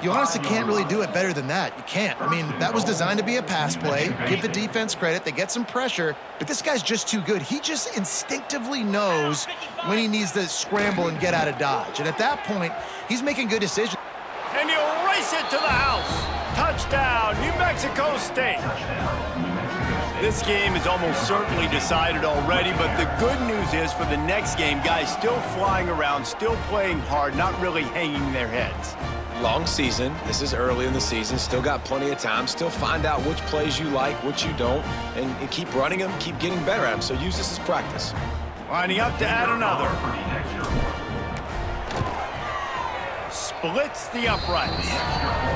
You honestly can't really do it better than that. You can't. I mean, that was designed to be a pass play. Give the defense credit. They get some pressure, but this guy's just too good. He just instinctively knows when he needs to scramble and get out of dodge. And at that point, he's making good decisions. And he'll race it to the house. Touchdown, New Mexico State. This game is almost certainly decided already, but the good news is for the next game, guys still flying around, still playing hard, not really hanging their heads. Long season. This is early in the season. Still got plenty of time. Still find out which plays you like, which you don't, and keep running them, keep getting better at them. So use this as practice. Lining up to add another. Splits the uprights.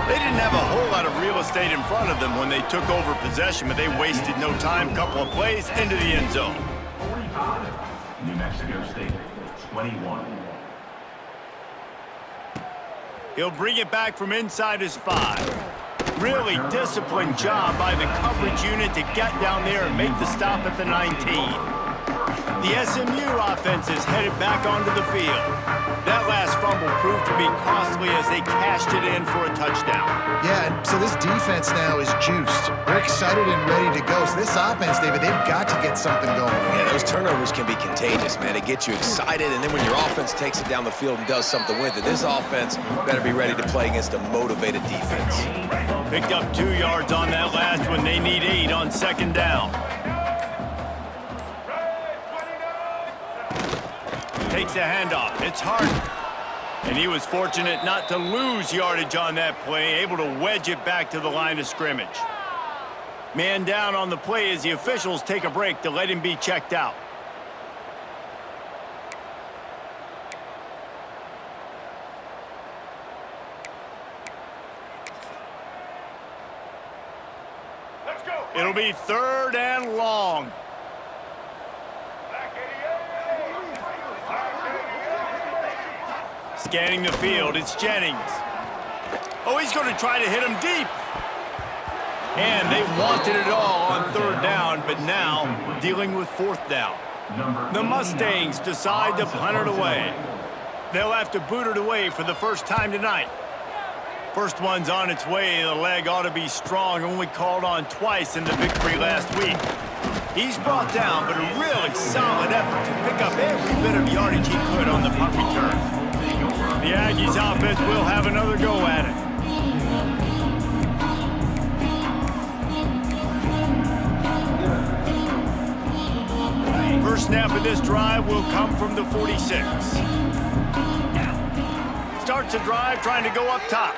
They didn't have a whole lot of real estate in front of them when they took over possession, but they wasted no time. Couple of plays into the end zone. 45, New Mexico State, 21. He'll bring it back from inside his 5. Really disciplined job by the coverage unit to get down there and make the stop at the 19. The SMU offense is headed back onto the field. That last fumble proved to be costly as they cashed it in for a touchdown. Yeah, and so this defense now is juiced. They're excited and ready to go. So this offense, David, they've got to get something going. Yeah, those turnovers can be contagious, man. It gets you excited, and then when your offense takes it down the field and does something with it, this offense better be ready to play against a motivated defense. Picked up 2 yards on that last one. They need 8 on second down. Takes a handoff. It's Hart. And he was fortunate not to lose yardage on that play, able to wedge it back to the line of scrimmage. Man down on the play as the officials take a break to let him be checked out. Let's go. It'll be 3rd and long. Scanning the field, it's Jennings. Oh, he's going to try to hit him deep. And they wanted it all on 3rd down, but now dealing with 4th down. The Mustangs decide to punt it away. They'll have to boot it away for the first time tonight. First one's on its way. The leg ought to be strong, only called on twice in the victory last week. He's brought down, but a really solid effort to pick up every bit of yardage he could on the punt return. The Aggies offense will have another go at it. First snap of this drive will come from the 46. Starts a drive trying to go up top.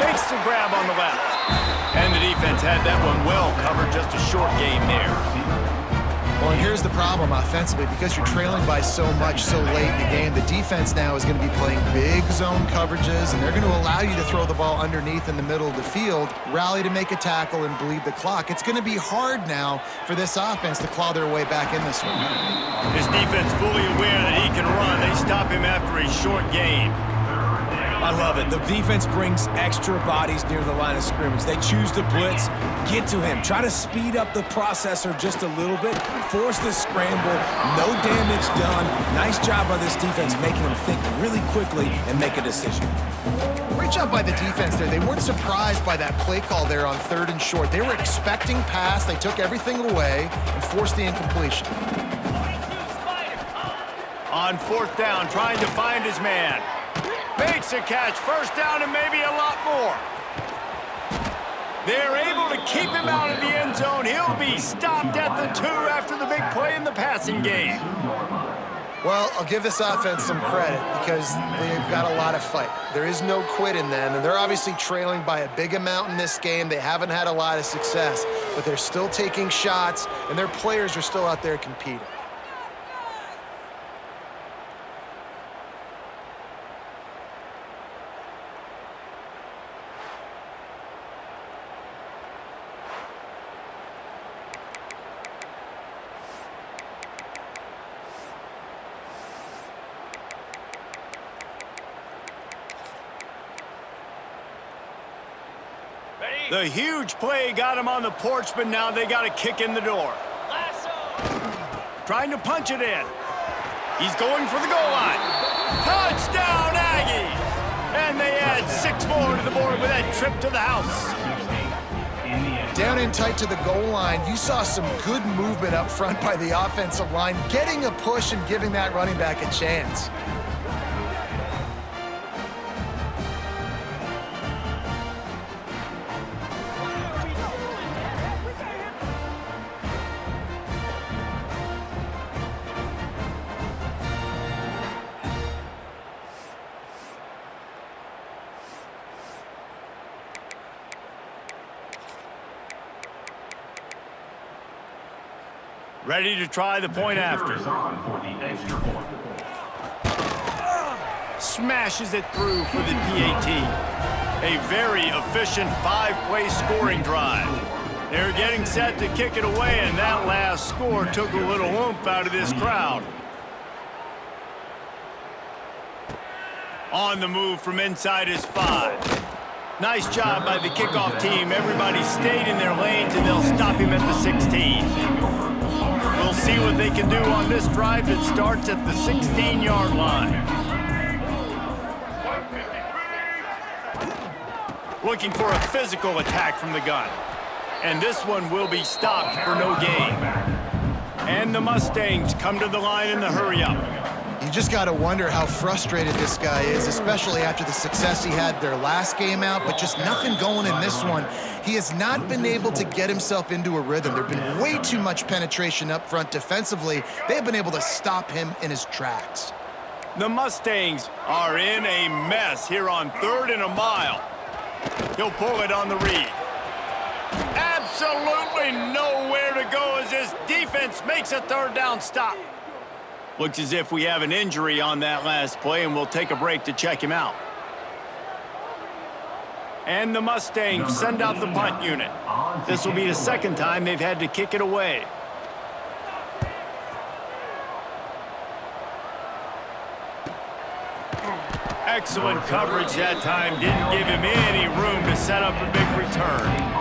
Makes the grab on the left. And the defense had that one well covered, just a short game there. Well, and here's the problem offensively. Because you're trailing by so much so late in the game, the defense now is going to be playing big zone coverages, and they're going to allow you to throw the ball underneath in the middle of the field, rally to make a tackle, and bleed the clock. It's going to be hard now for this offense to claw their way back in this one. His defense fully aware that he can run. They stop him after a short gain. I love it. The defense brings extra bodies near the line of scrimmage. They choose to blitz, get to him, try to speed up the processor just a little bit, force the scramble, no damage done. Nice job by this defense making them think really quickly and make a decision. Great job by the defense there. They weren't surprised by that play call there on 3rd and short. They were expecting pass. They took everything away and forced the incompletion. On 4th down, trying to find his man. Makes a catch, 1st down and maybe a lot more. They're able to keep him out of the end zone. He'll be stopped at the 2 after the big play in the passing game. Well, I'll give this offense some credit because they've got a lot of fight. There is no quit in them, and they're obviously trailing by a big amount in this game. They haven't had a lot of success, but they're still taking shots, and their players are still out there competing. The huge play got him on the porch, but now they got a kick in the door. Trying to punch it in. He's going for the goal line. Touchdown, Aggies! And they add 6 more to the board with that trip to the house. Down in tight to the goal line, you saw some good movement up front by the offensive line, getting a push and giving that running back a chance. Ready to try the point after. Is on for the extra point. Smashes it through for the PAT. A very efficient 5-play scoring drive. They're getting set to kick it away, and that last score took a little oomph out of this crowd. On the move from inside his 5. Nice job by the kickoff team. Everybody stayed in their lanes, and they'll stop him at the 16. We'll see what they can do on this drive that starts at the 16-yard line. Looking for a physical attack from the gun. And this one will be stopped for no gain. And the Mustangs come to the line in the hurry-up. You just got to wonder how frustrated this guy is, especially after the success he had their last game out, but just nothing going in this one. He has not been able to get himself into a rhythm. There have been way too much penetration up front defensively. They have been able to stop him in his tracks. The Mustangs are in a mess here on 3rd and a mile. He'll pull it on the read. Absolutely nowhere to go as this defense makes a 3rd down stop. Looks as if we have an injury on that last play, and we'll take a break to check him out. And the Mustangs send out the punt unit. This will be the 2nd time they've had to kick it away. Excellent coverage that time. Didn't give him any room to set up a big return.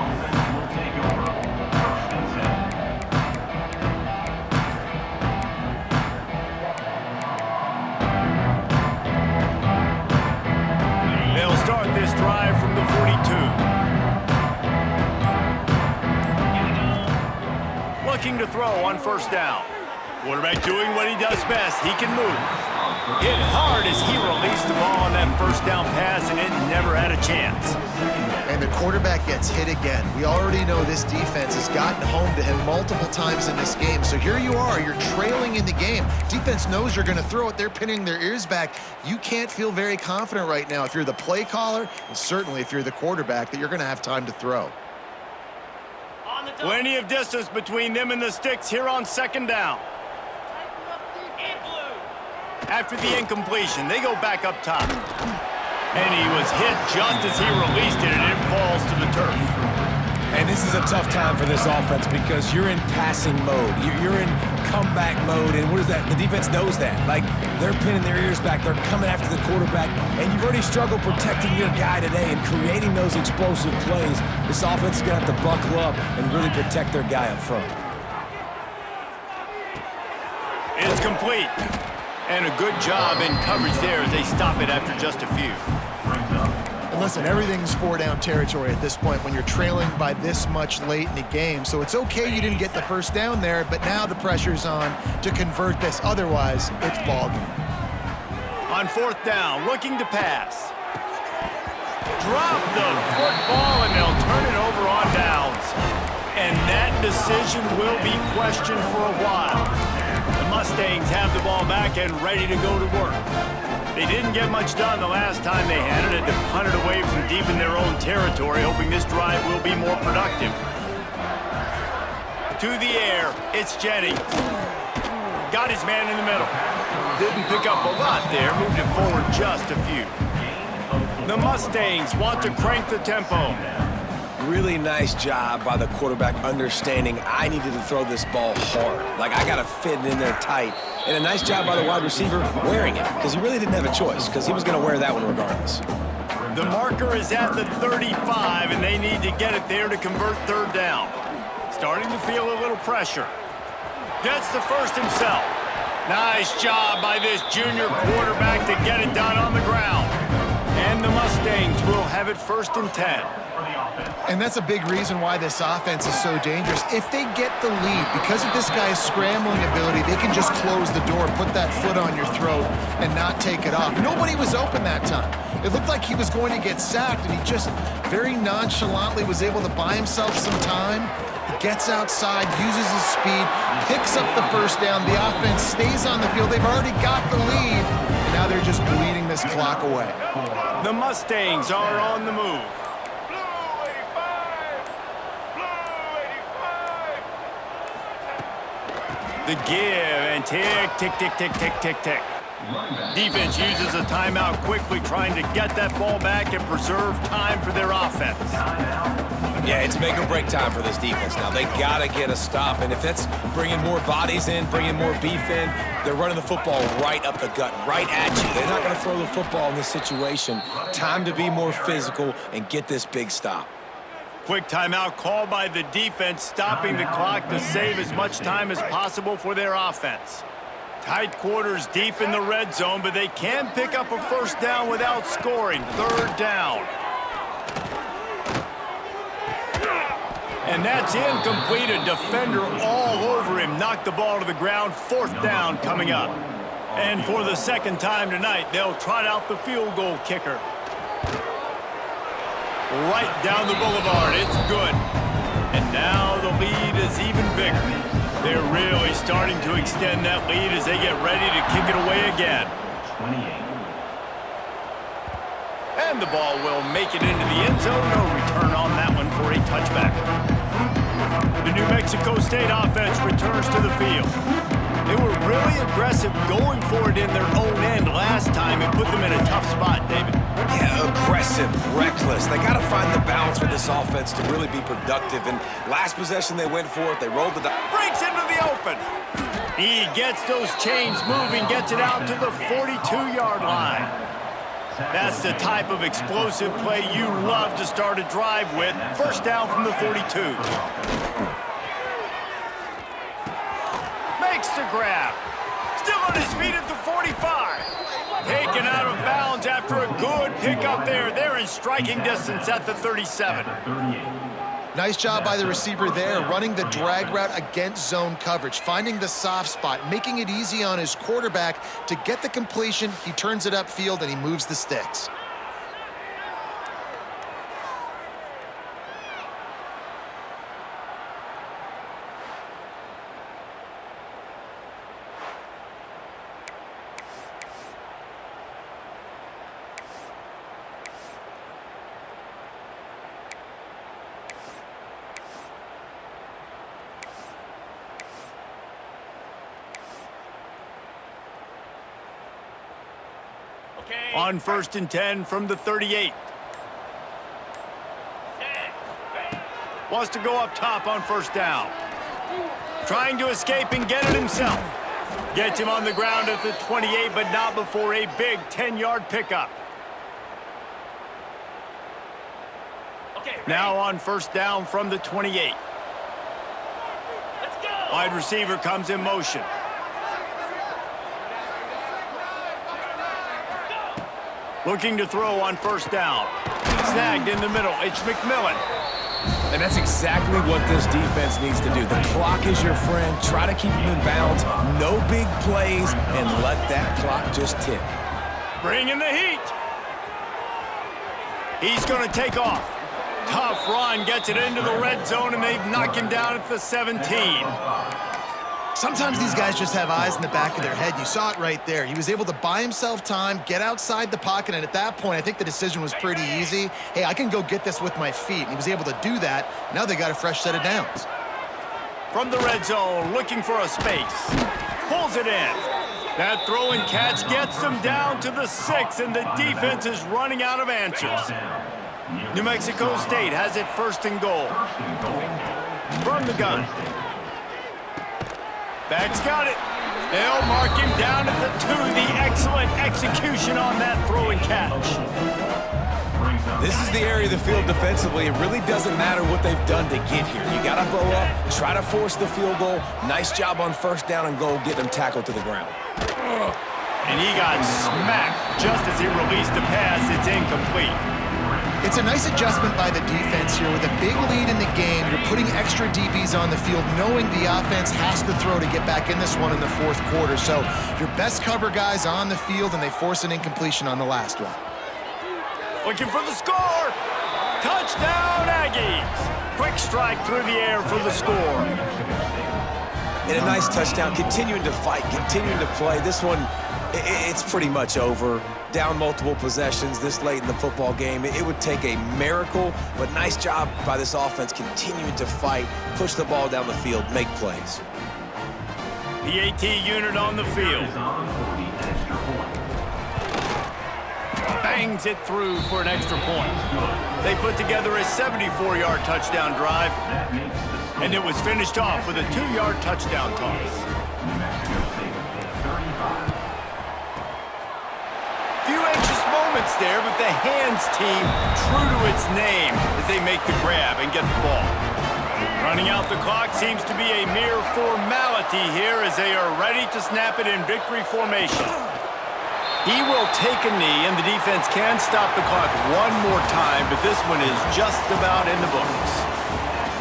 They'll start this drive from the 42. Looking to throw on 1st down. Quarterback doing what he does best. He can move. Hit hard as he released the ball on that 1st down pass, and it never had a chance. And the quarterback gets hit again. We already know this defense has gotten home to him multiple times in this game. So here you are, you're trailing in the game. Defense knows you're going to throw it. They're pinning their ears back. You can't feel very confident right now if you're the play caller, and certainly if you're the quarterback, that you're going to have time to throw. Plenty of distance between them and the sticks here on 2nd down. After the incompletion, they go back up top. And he was hit just as he released it, and it falls to the turf. And this is a tough time for this offense because you're in passing mode. You're in comeback mode, and what is that? The defense knows that. Like, they're pinning their ears back. They're coming after the quarterback, and you've already struggled protecting your guy today and creating those explosive plays. This offense is going to have to buckle up and really protect their guy up front. It's complete. And a good job in coverage there as they stop it after just a few. And listen, everything's 4-down territory at this point when you're trailing by this much late in the game. So it's okay you didn't get the 1st down there, but now the pressure's on to convert this. Otherwise, it's ball game. On 4th down, looking to pass. Drop the football, and they'll turn it over on downs. And that decision will be questioned for a while. The Mustangs have the ball back and ready to go to work. They didn't get much done the last time they had it. Had to punt it away from deep in their own territory, hoping this drive will be more productive. To the air, it's Jennings. Got his man in the middle. Didn't pick up a lot there, moved it forward just a few. The Mustangs want to crank the tempo. Really nice job by the quarterback understanding I needed to throw this ball hard. Like, I got to fit it in there tight. And a nice job by the wide receiver wearing it, because he really didn't have a choice, because he was going to wear that one regardless. The marker is at the 35, and they need to get it there to convert 3rd down. Starting to feel a little pressure. Gets the 1st himself. Nice job by this junior quarterback to get it done on the ground. And the Mustangs will have it 1st and 10. And that's a big reason why this offense is so dangerous. If they get the lead, because of this guy's scrambling ability, they can just close the door, put that foot on your throat, and not take it off. Nobody was open that time. It looked like he was going to get sacked, and he just very nonchalantly was able to buy himself some time. He gets outside, uses his speed, picks up the 1st down. The offense stays on the field. They've already got the lead, and now they're just bleeding this clock away. The Mustangs are on the move. The give and tick, tick, tick, tick, tick, tick, tick. Defense uses a timeout quickly, trying to get that ball back and preserve time for their offense. Yeah, it's make or break time for this defense now. They got to get a stop, and if that's bringing more bodies in, bringing more beef in, they're running the football right up the gut, right at you. They're not going to throw the football in this situation. Time to be more physical and get this big stop. Quick timeout called by the defense, stopping the clock to save as much time as possible for their offense. Tight quarters deep in the red zone, but they can pick up a first down without scoring. Third down. And that's incomplete. A defender all over him. Knocked the ball to the ground. Fourth down coming up. And for the second time tonight, they'll trot out the field goal kicker. Right down the boulevard. It's good. And now the lead is even bigger. They're really starting to extend that lead as they get ready to kick it away again. 28. And the ball will make it into the end zone. No return on that one for a touchback. The New Mexico State offense returns to the field. They were really aggressive going for it in their own end last time and put them in a tough spot, David. Yeah, aggressive, reckless. They got to find the balance with this offense to really be productive. And last possession, they went for it. They rolled the dice. Breaks into the open. He gets those chains moving, gets it out to the 42-yard line. That's the type of explosive play you love to start a drive with. First down from the 42. Makes the grab. Still on his feet at the 45. Taken out of bounds after a good pickup there. They're in striking distance at the 37. 38. Nice job by the receiver there, running the drag route against zone coverage, finding the soft spot, making it easy on his quarterback to get the completion. He turns it upfield, and he moves the sticks. On 1st and 10 from the 38. Wants to go up top on first down. Trying to escape and get it himself. Gets him on the ground at the 28, but not before a big 10-yard pickup. Now on first down from the 28. Wide receiver comes in motion. Looking to throw on first down. Snagged in the middle. It's McMillan. And that's exactly what this defense needs to do. The clock is your friend. Try to keep him in bounds. No big plays, and let that clock just tick. Bringing the heat. He's going to take off. Tough run. Gets it into the red zone, and they've knocked him down at the 17. Sometimes these guys just have eyes in the back of their head. You saw it right there. He was able to buy himself time, get outside the pocket, and at that point, I think the decision was pretty easy. Hey, I can go get this with my feet. And he was able to do that. Now they got a fresh set of downs. From the red zone, looking for a space. Pulls it in. That throw and catch gets them down to the 6, and the defense is running out of answers. New Mexico State has it 1st and goal. From the gun. Back's got it. They'll mark him down at the 2. The excellent execution on that throw and catch. This is the area of the field defensively. It really doesn't matter what they've done to get here. You got to bow up, try to force the field goal. Nice job on first down and goal, get them tackled to the ground. And he got smacked just as he released the pass. It's incomplete. It's a nice adjustment by the defense here. With a big lead in the game, you're putting extra DBs on the field, knowing the offense has to throw to get back in this one in the 4th quarter. So your best cover guys on the field, and they force an incompletion on the last one. Looking for the score. Touchdown, Aggies. Quick strike through the air for the score. And a nice touchdown, continuing to fight, continuing to play. This one, it's pretty much over. Down multiple possessions this late in the football game. It would take a miracle, but nice job by this offense continuing to fight, push the ball down the field, make plays. PAT unit on the field. Is on for the extra point. Bangs it through for an extra point. Good. They put together a 74-yard touchdown drive, That makes the score and it was finished off with a 2-yard touchdown toss. New Mexico State at 35. Few anxious moments there, but the hands team true to its name as they make the grab and get the ball. Running out the clock seems to be a mere formality here as they are ready to snap it in victory formation. He will take a knee, and the defense can stop the clock one more time, but this one is just about in the books.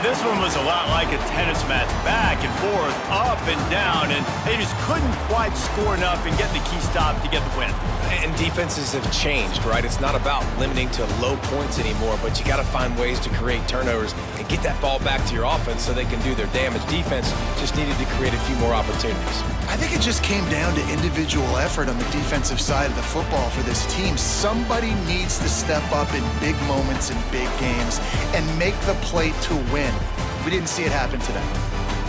This one was a lot like a tennis match, back and forth, up and down, and they just couldn't quite score enough and get the key stop to get the win. And defenses have changed, right? It's not about limiting to low points anymore, but you got to find ways to create turnovers and get that ball back to your offense so they can do their damage. Defense just needed to create a few more opportunities. I think it just came down to individual effort on the defensive side of the football for this team. Somebody needs to step up in big moments in big games and make the play to win. We didn't see it happen today.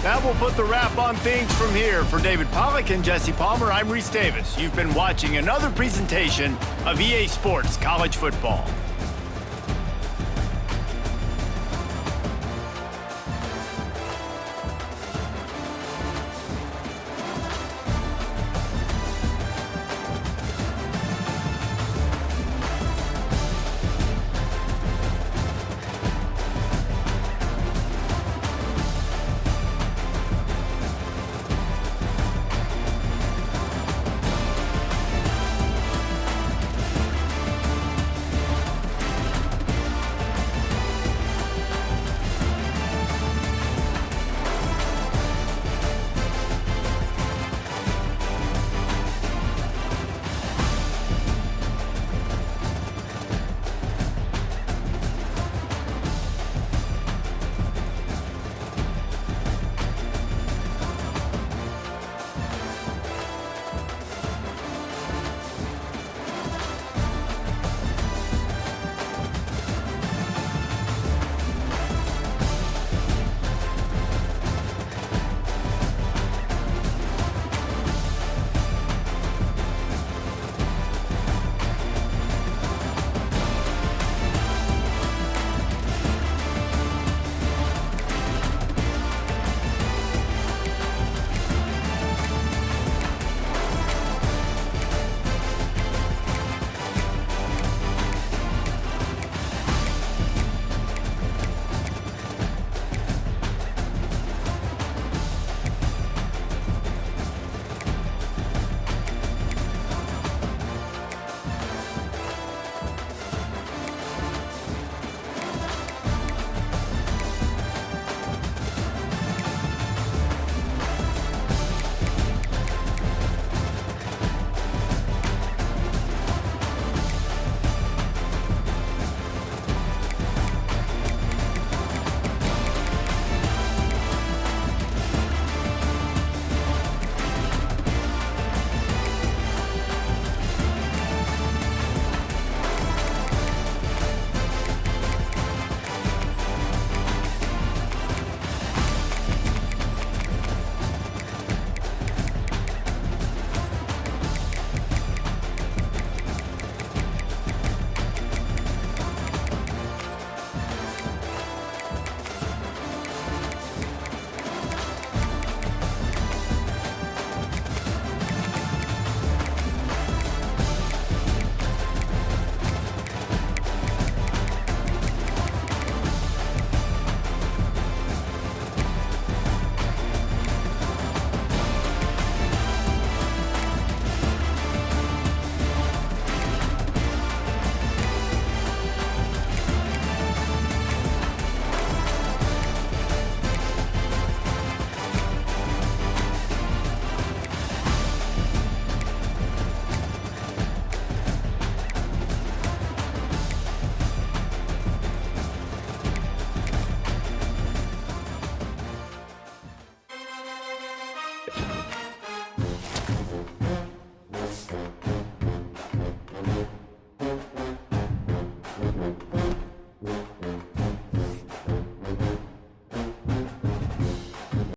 That will put the wrap on things from here. For David Pollack and Jesse Palmer, I'm Reese Davis. You've been watching another presentation of EA Sports College Football.